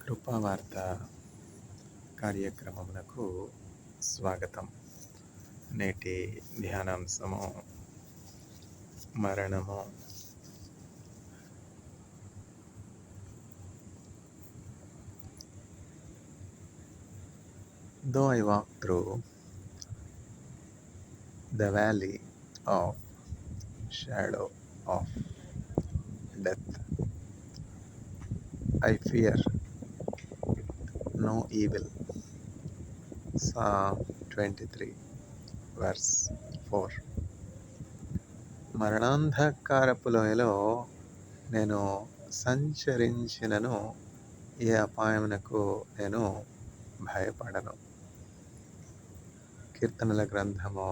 కృపావార్త కార్యక్రమమునకు స్వాగతం. నేటి ధ్యానాంశము మరణము. Though I walk through the valley of shadow of death, I fear no evil. Psalm 23 verse 4. మరణాంధకారపు లోయలో నేను సంచరించినను ఏ అపాయమునకు నేను భయపడను. కీర్తనల గ్రంథము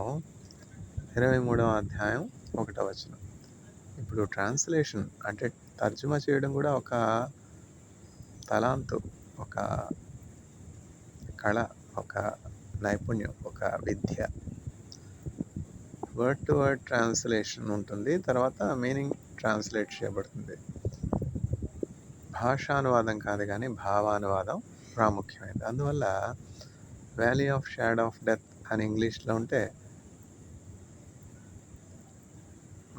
23వ అధ్యాయం 1వ వచనం. ఇప్పుడు ట్రాన్స్లేషన్ అంటే తర్జుమా చేయడం కూడా ఒక తలాంతు, ఒక కళ, ఒక నైపుణ్యం, ఒక విద్య. వర్డ్ టు వర్డ్ ట్రాన్స్లేషన్ ఉంటుంది, తర్వాత మీనింగ్ ట్రాన్స్లేట్ చేయబడుతుంది. భాషానువాదం కాదు కానీ భావానువాదం ప్రాముఖ్యమైనది. అందువల్ల valley of shadow of death అని ఇంగ్లీష్లో ఉంటే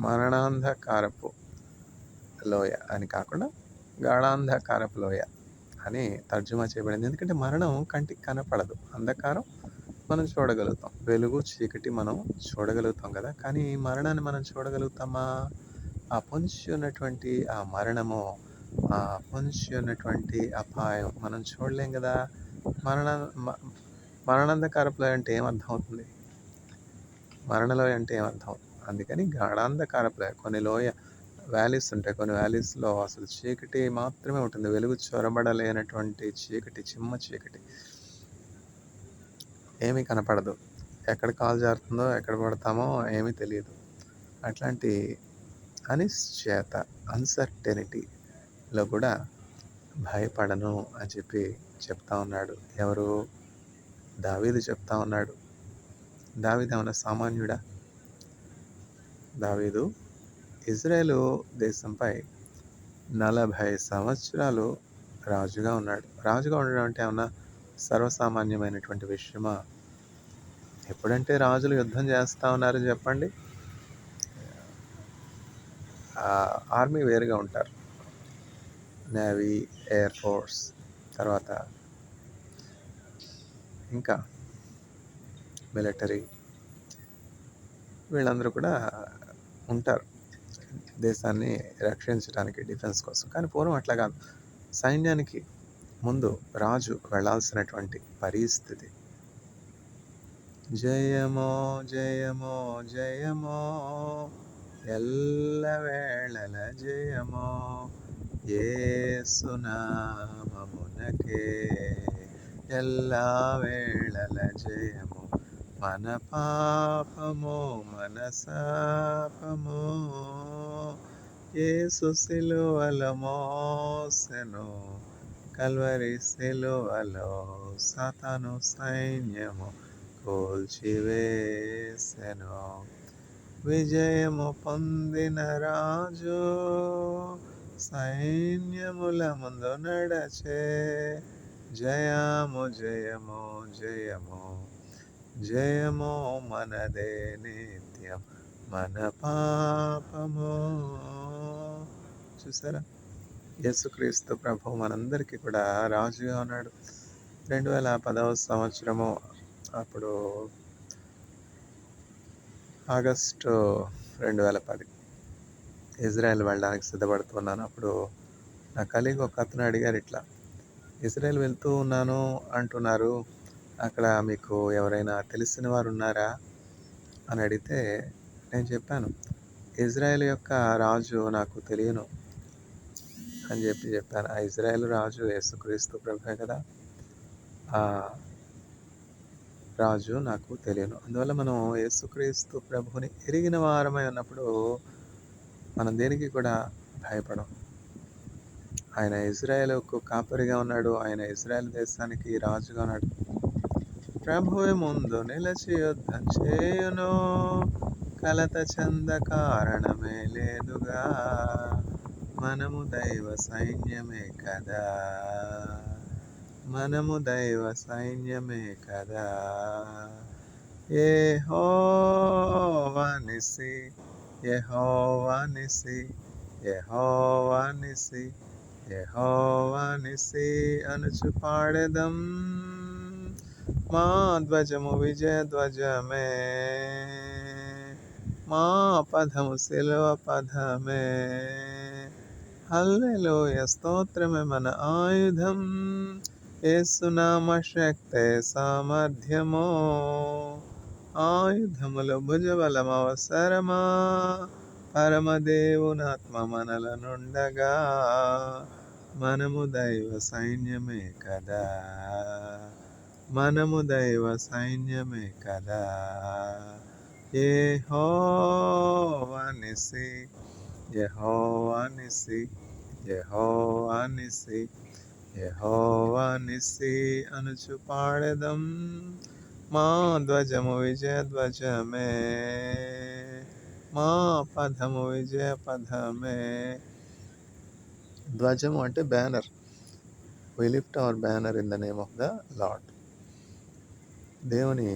మరణాంధకారపు లోయ అని కాకుండా గాఢాంధకారపు లోయ అని తర్జుమా చేయబడింది. ఎందుకంటే మరణం కంటికి కనపడదు, అంధకారం మనం చూడగలుగుతాం, వెలుగు చీకటి మనం చూడగలుగుతాం కదా. కానీ మరణాన్ని మనం చూడగలుగుతామా? ఆ పొంచి ఉన్నటువంటి ఆ మరణము, ఆ పొంచి ఉన్నటువంటి అపాయం మనం చూడలేం కదా. మరణాంధకారపు లోయ అంటే ఏమర్థం అవుతుంది? మరణలోయ అంటే ఏమర్థం? అందుకని గాఢాంధకారపు లోయ. కొన్ని లోయ వ్యాలీస్ ఉంటాయి, కొన్ని వ్యాలీస్లో అసలు చీకటి మాత్రమే ఉంటుంది, వెలుగు చొరబడలేనటువంటి చీకటి, చిమ్మ చీకటి, ఏమీ కనపడదు. ఎక్కడ కాలు జారుతుందో, ఎక్కడ పడతామో ఏమీ తెలియదు. అట్లాంటి అనిశ్చయత, అన్సర్టెనిటీలో కూడా భయపడను అని చెప్తా ఉన్నాడు. ఎవరు? దావీదు చెప్తా ఉన్నాడు. దావీదు ఏమన్నా సామాన్యుడా? దావీదు ఇజ్రాయేలు దేశంపై 40 సంవత్సరాలు రాజుగా ఉన్నాడు. రాజుగా ఉండడం అంటే ఏమన్నా సర్వసామాన్యమైనటువంటి విషయమా? ఎప్పుడంటే రాజులు యుద్ధం చేస్తూ ఉన్నారు చెప్పండి, ఆర్మీ వేరుగా ఉంటారు, నేవీ, ఎయిర్ ఫోర్స్, తర్వాత ఇంకా మిలిటరీ, వీళ్ళందరూ కూడా ఉంటారు దేశాన్ని రక్షించడానికి, డిఫెన్స్ కోసం. కానీ పూర్వం అట్లా కాదు. సైన్యానికి ముందు రాజు వెళ్ళాల్సినటువంటి పరిస్థితి. జయమో జయమో జయమో ఎల్లవేళల జయమో యేసు నామమునకే ఎల్లా వేళల జయము. మన పాపము మన శాపము యేసు సిలువలో మోసెను, కల్వరి సిలువలో సాతాను సైన్యము కూల్చివేసెను. విజయము పొందిన రాజు సైన్యముల ముందు నడచే. జయము జయము జయము జయము మనదే నిత్యం, మన పాపము. చూసారా, యేసుక్రీస్తు ప్రభు మనందరికీ కూడా రాజుగా ఉన్నాడు. 2010వ సంవత్సరము, అప్పుడు ఆగస్టు 2010 ఇజ్రాయెల్ వెళ్ళడానికి సిద్ధపడుతున్నాను. అప్పుడు నా కలీగ్ ఒక అతను అడిగారు, ఇట్లా ఇజ్రాయెల్ వెళ్తూ ఉన్నాను అంటున్నారు, అక్కడ మీకు ఎవరైనా తెలిసిన వారు ఉన్నారా అని అడిగితే నేను చెప్పాను, ఇజ్రాయెల్ యొక్క రాజు నాకు తెలియను అని చెప్పాను. ఆ ఇజ్రాయెల్ రాజు యేసుక్రీస్తు ప్రభువే కదా, ఆ రాజు నాకు తెలియను. అందువల్ల మనం యేసుక్రీస్తు ప్రభువుని ఎరిగిన వారమై ఉన్నప్పుడు మనం దేనికి కూడా భయపడం. ఆయన ఇజ్రాయేలుకు కాపరిగా ఉన్నాడు, ఆయన ఇజ్రాయేల్ దేశానికి రాజుగా ఉన్నాడు. ప్రభువే ముందు నిలిచి యుద్ధం చేయును, కలత చెంద కారణమే లేదుగా, మనము దైవ సైన్యమే కదా. మనము దైవ సైన్యమే కదా. యెహోవా నిసి, యెహోవా నిసి, యెహోవా నిసి, యెహోవా నిసి అనుచు పాడెదం. మా ధ్వజము విజయ ధ్వజమే, మా పదము శిలువ పదమే. హల్లెలూయ స్తోత్రమే మన ఆయుధం, యేసునామ శక్తే సామర్థ్యము. ఆయుధములు భుజబలం అవసరమా, పరమదేవునాత్మ మనల నుండగా. మనము దైవ సైన్యమే కదా, మనము దైవ సైన్యమే కదా. యెహోవా నిసి, యెహోవా నిసి, యెహోవా నిసి, యెహోవా నిసి అనుచు పాడెదం. మా ధ్వజము విజయ ధ్వజమే, మా పదము విజయ పదమే. ధ్వజము అంటే banner. We lift our banner in the name of the Lord. దేవుని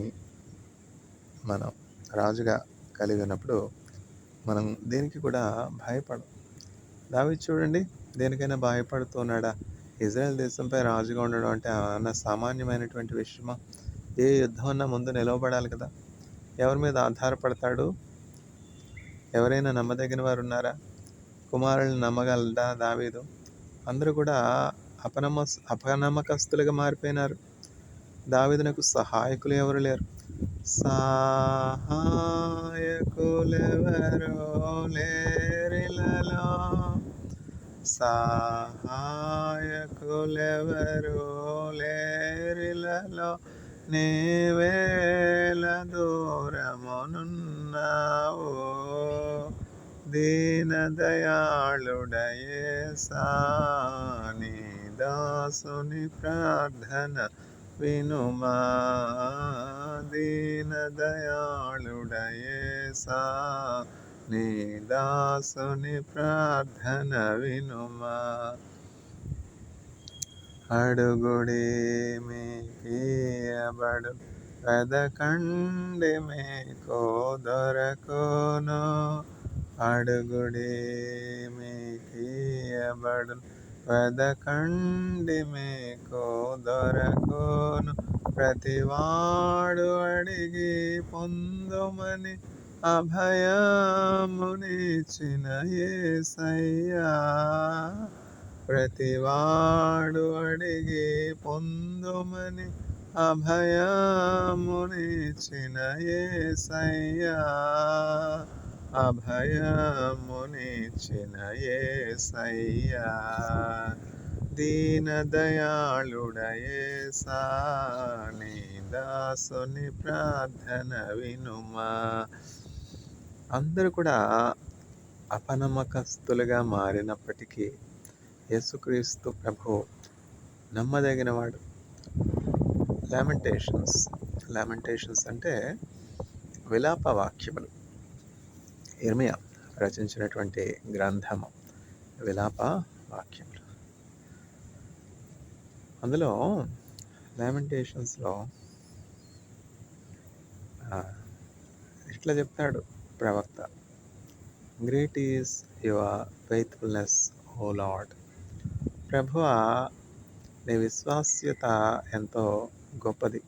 మనం రాజుగా కలిగి ఉన్నప్పుడు మనం దేనికి కూడా భయపడం. దావీదు చూడండి, దేనికైనా భయపడుతున్నాడా? ఇజ్రాయెల్ దేశంపై రాజుగా ఉండడం అంటే అన్న సామాన్యమైనటువంటి విషయమా? ఏ యుద్ధం అన్నా ముందు నిలవబడాలి కదా. ఎవరి మీద ఆధారపడతాడు? ఎవరైనా నమ్మదగిన వారు ఉన్నారా? కుమారులను నమ్మగలడా దావీదు? అందరూ కూడా అపనమ్మకస్తులుగా మారిపోయినారు. దావీదునకు సహాయకులు ఎవరు లేరు. సహాయకులెవరో లేరిలలో, సహాయకులెవరో లేరిలలో, నీవేల దూరమునున్నావో. దీన దయాళుడ యేసా, నీ దాసుని ప్రార్థన వినుమా. దీన దయాళుడ యేసా, నీ దాసుని ప్రార్థన వినుమా. అడుగుడి మీకియబడు, వెదకండి మీకు దొరకును. అడుగుడి మీకియబడు, వెదకండి మీకు దొరకును. ప్రతివాడు అడిగి పొందుమని అభయమునిచ్చిన యేసయ్యా. ప్రతివాడు అడిగి పొందుమని అభయమునిచ్చిన యేసయ్యా. అభయమునిచ్చిన యేసయ్యా. దీన దయాళుడ యేసా, నీ దాసుని ప్రార్థన వినుమా. అందరూ కూడా అపనమ్మకస్తులుగా మారినప్పటికీ యేసుక్రీస్తు ప్రభు నమ్మదగినవాడు. లామెంటేషన్స్ అంటే విలాప వాక్యములు. ఇర్మియా రచించినటువంటి గ్రంథము విలాప వాక్యములు. అందులో లామెంటేషన్స్లో ఇట్లా చెప్తాడు ప్రవక్త, great is your faithfulness O Lord. ప్రభువా, నీ విశ్వాస్యత ఎంతో గొప్పది.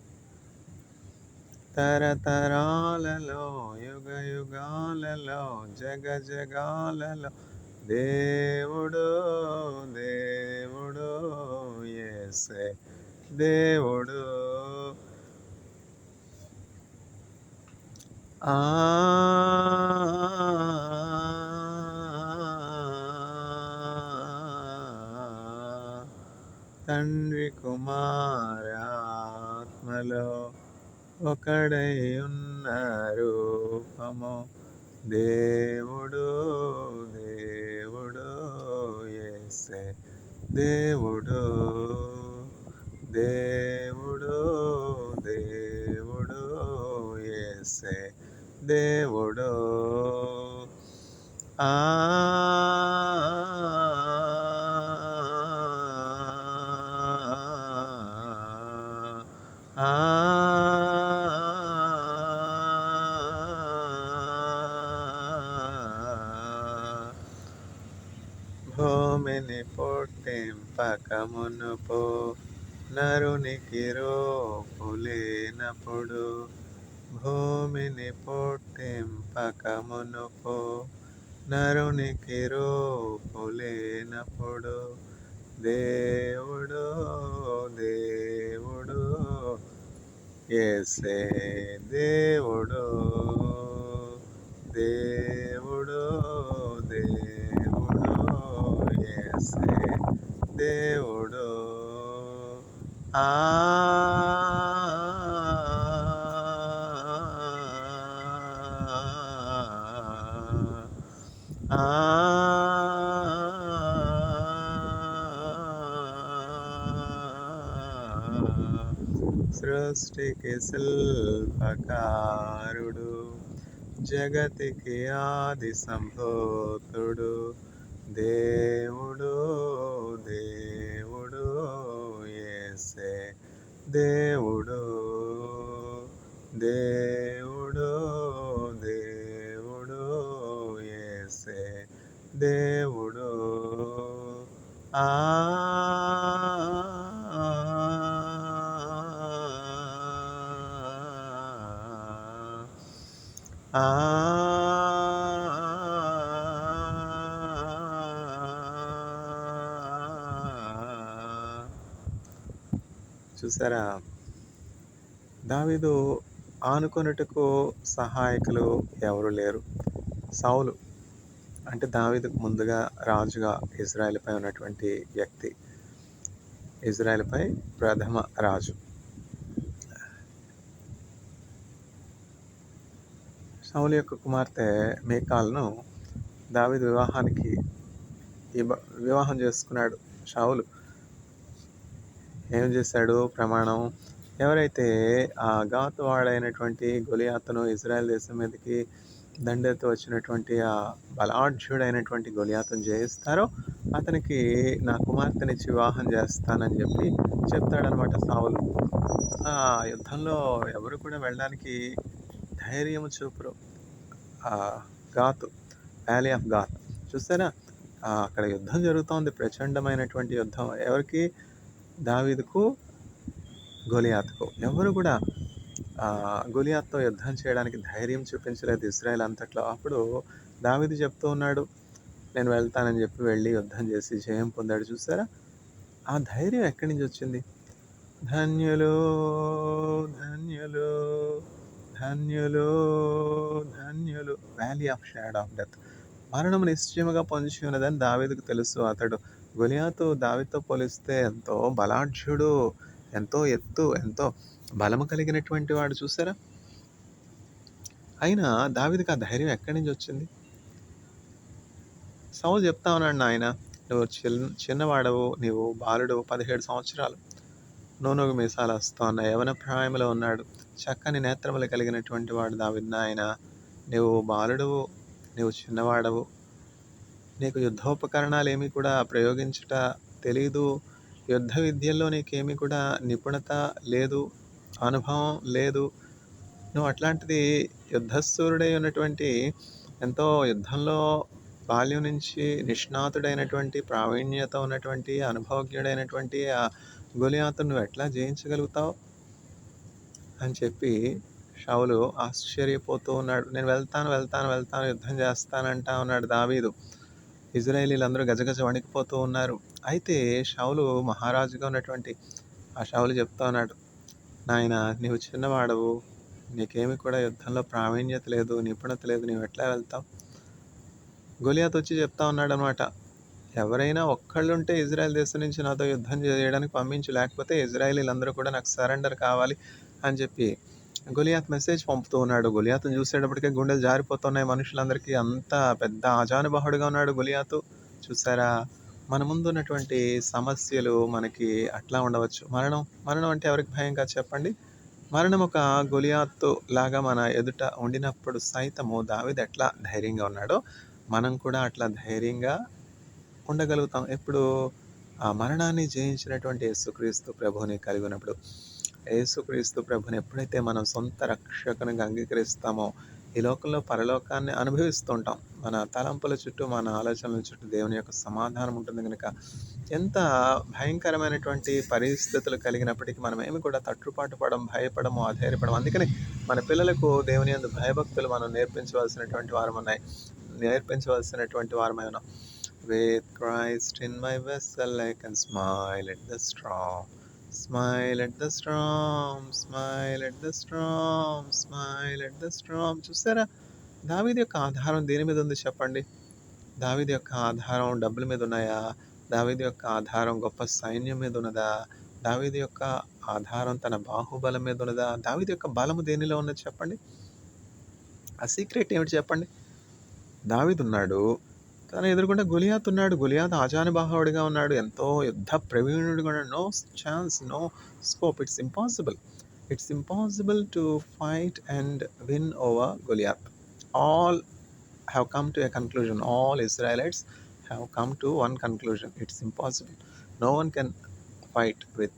తరతరాలలో, యుగ యుగాలలో, జగ జగాలలో దేవుడు దేవుడు యేసే దేవుడు. తండ్రి కుమారాత్మలో ఒకడై ఉన్న రూపము, దేవుడు దేవుడు యేసే దేవుడు. దేవుడు దేవుడు యేసే దేవుడు. పొట్టెంపకమునుపో నరునికి రూపులేనప్పుడు భూమిని పొట్టెంపకమునుపో నరునికి రూపులేనప్పుడు దేవుడు దేవుడు యేసే దేవుడు దేవుడు దేవుడు యేసే దేవుడు ఆ ఆ సృష్టికి శిల్పకారుడు జగతికి ఆది సంభూతుడు దేవుడు దేవుడు యేసే దేవుడు దేవుడు దేవుడు యేసే దేవుడు ఆ ఆ చూసారా, దావీదు ఆనుకొనుటకు సహాయకులు ఎవరు లేరు. సౌలు అంటే దావీదుకు ముందుగా రాజుగా ఇజ్రాయెల్‌పై ఉన్నటువంటి వ్యక్తి. ఇజ్రాయెల్‌పై ప్రథమ రాజు. సౌలు యొక్క కుమార్తె మీకాలును దావీదు వివాహం చేసుకున్నాడు. సౌలు ఏం చేశాడు? ప్రమాణం, ఎవరైతే ఆ గాతు వాడైనటువంటి గొలియాతును ఇజ్రాయెల్ దేశం మీదకి దండెత్తు వచ్చినటువంటి ఆ బలాఢ్యుడైనటువంటి గొలియాతును జయిస్తారో అతనికి నా కుమార్తెనిచ్చి వివాహం చేస్తానని చెప్పి చెప్తాడనమాట సౌలు. ఆ యుద్ధంలో ఎవరు కూడా వెళ్ళడానికి ధైర్యం చూపరు. గాతు, వ్యాలీ ఆఫ్ గాత్ చూసారా, అక్కడ యుద్ధం జరుగుతోంది, ప్రచండమైనటువంటి యుద్ధం. ఎవరికి? దావీదుకు, గొలియాతుకు. ఎవరు కూడా గొలియాత్తో యుద్ధం చేయడానికి ధైర్యం చూపించలేదు ఇజ్రాయెల్ అంతట్లో. అప్పుడు దావీదు చెప్తూ ఉన్నాడు, నేను వెళ్తానని చెప్పి వెళ్ళి యుద్ధం చేసి జయం పొందాడు. చూసారా, ఆ ధైర్యం ఎక్కడి నుంచి వచ్చింది? ధన్యులు ధన్యులు ధన్యులు ధన్యులు. Valley of shadow of death, మరణం నిశ్చయముగా పొంచి ఉన్నదని దావీదుకు తెలుసు. అతడు గొలియాతు దావీదుతో పోలిస్తే ఎంతో బలాఢ్యుడు, ఎంతో ఎత్తు, ఎంతో బలము కలిగినటువంటి వాడు. చూసారా, అయినా దావీదుకు ఆ ధైర్యం ఎక్కడి నుంచి వచ్చింది? సౌలు చెప్తా ఉన్నాడు, నాయన నువ్వు చిన్నవాడవు, నీవు బాలుడు, 17 సంవత్సరాలు, నూనెగు మీసాలు వస్తూ ఉన్న యవన ప్రాయంలో ఉన్నాడు, చక్కని నేత్రములు కలిగినటువంటి వాడు దావీదు. నాయన నీవు బాలుడవు, నీవు చిన్నవాడవు, నీకు యుద్ధోపకరణాలు ఏమీ కూడా ప్రయోగించుట తెలీదు, యుద్ధ విద్యల్లో నీకేమీ కూడా నిపుణత లేదు, అనుభవం లేదు. నువ్వు అట్లాంటిది యుద్ధశూరుడై ఉన్నటువంటి, ఎంతో యుద్ధంలో బాల్యం నుంచి నిష్ణాతుడైనటువంటి, ప్రావీణ్యత ఉన్నటువంటి, అనుభవజ్ఞుడైనటువంటి ఆ గొలియాతును నువ్వు ఎట్లా జయించగలుగుతావు అని చెప్పి సౌలు ఆశ్చర్యపోతూ ఉన్నాడు. నేను వెళ్తాను యుద్ధం చేస్తానంటా ఉన్నాడు దావీదు. ఇజ్రాయేలీలందరూ గజగజ వణికిపోతూ ఉన్నారు. అయితే సౌలు మహారాజుగా ఉన్నటువంటి ఆ సౌలు చెప్తా ఉన్నాడు, నాయన నీవు చిన్నవాడవు, నీకేమి కూడా యుద్ధంలో ప్రావీణ్యత లేదు, నిపుణత లేదు, నీవు ఎట్లా వెళ్తావు? గొలియాతు వచ్చి చెప్తా ఉన్నాడు అనమాట, ఎవరైనా ఒక్కళ్ళుంటే ఇజ్రాయెల్ దేశం నుంచి నాతో యుద్ధం చేయడానికి పంపించు, లేకపోతే ఇజ్రాయేలీలందరూ కూడా నాకు సరెండర్ కావాలి అని చెప్పి గొలియాత్ మెసేజ్ పంపుతూ ఉన్నాడు. గొలియాతును చూసేటప్పటికే గుండెలు జారిపోతున్నాయి మనుషులందరికీ. అంత పెద్ద ఆజానుబాహుడుగా ఉన్నాడు గొలియాతు. చూసారా, మన ముందు ఉన్నటువంటి సమస్యలు మనకి అట్లా ఉండవచ్చు. మరణం అంటే ఎవరికి భయం కాదు చెప్పండి? మరణం ఒక గొలియాతు లాగా మన ఎదుట ఉండినప్పుడు సైతము దావీదు ఎట్లా ధైర్యంగా ఉన్నాడో మనం కూడా అట్లా ధైర్యంగా ఉండగలుగుతాం. ఎప్పుడు? ఆ మరణాన్ని జయించినటువంటి యేసుక్రీస్తు ప్రభువుని కలిగి ఉన్నప్పుడు. యేసుక్రీస్తు ప్రభుని ఎప్పుడైతే మనం సొంత రక్షకునిగా అంగీకరిస్తామో, ఈ లోకంలో పరలోకాన్ని అనుభవిస్తూ ఉంటాం. మన తలంపుల చుట్టూ, మన ఆలోచనల చుట్టూ దేవుని యొక్క సమాధానం ఉంటుంది గనుక, ఎంత భయంకరమైనటువంటి పరిస్థితులు కలిగినప్పటికీ మనమేమి కూడా తట్టుపాటు పడం, భయపడము, అధైర్యపడము. అందుకని మన పిల్లలకు దేవుని యందు భయభక్తులు మనం నేర్పించవలసినటువంటి వారమై ఉన్నాం. With Christ in my vessel, I can smile at the storm. Smile at the storm, smile at the storm, smile at the storm. చూసారా, దావీదు యొక్క ఆధారం దేని మీద ఉంది చెప్పండి? దావీదు యొక్క ఆధారం డబ్బుల మీద ఉన్నాయా? దావీదు యొక్క ఆధారం గొప్ప సైన్యం మీద ఉన్నదా? దావీదు యొక్క ఆధారం తన బాహుబలం మీద ఉన్నదా? దావీదు యొక్క బలము దేనిలో ఉన్నది చెప్పండి? ఆ సీక్రెట్ ఏమిటి చెప్పండి? దావీదు ఉన్నాడు, తన ఎదురుగుండా గొలియాతు ఉన్నాడు. గొలియాతు ఆజానుబాహువుడిగా ఉన్నాడు, ఎంతో యుద్ధ ప్రవీణుడిగా ఉన్నాడు. No chance, no scope. It's impossible to fight and win over Goliath. All have come to a conclusion. All Israelites have come to one conclusion. It's impossible. No one can fight with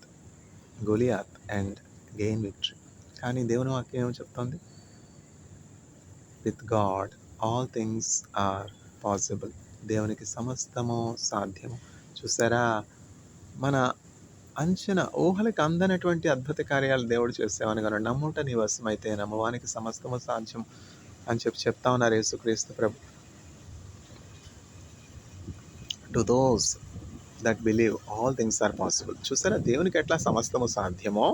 Goliath and gain victory. కానీ దేవుని వాక్యం ఏమో చెప్తోంది? With God all things are possible. దేవునికి సమస్తము సాధ్యము. చూసారా, మన ఊహలకు అందనటువంటి అద్భుత కార్యాలు దేవుడు చేసేవాని కనుక నమ్ముట నీ వశమైతే నమ్మవానికి సమస్తము సాధ్యం అని చెప్తా ఉన్నారు యేసుక్రీస్తు ప్రభు. To those that believe all things are possible. చూసారా, దేవునికి ఎట్లా సమస్తము సాధ్యమో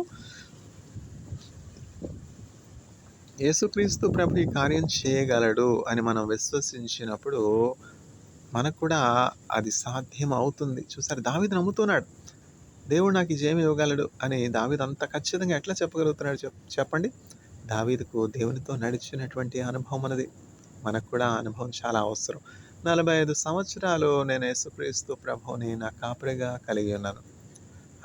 యేసుక్రీస్తు ప్రభు ఈ కార్యం చేయగలడు అని మనం విశ్వసించినప్పుడు మనకు కూడా అది సాధ్యం అవుతుంది. చూసారు, దావీదు నమ్ముతున్నాడు, దేవుడు నాకు ఈ జయం ఇవ్వగలడు అని. దావీదు అంత ఖచ్చితంగా ఎట్లా చెప్పగలుగుతున్నాడు చెప్పండి? దావీదుకు దేవునితో నడిచినటువంటి అనుభవం అన్నది. మనకు కూడా అనుభవం చాలా అవసరం. 45 సంవత్సరాలు నేను యేసుక్రీస్తు ప్రభువుని నా కాపరిగా కలిగి ఉన్నాను.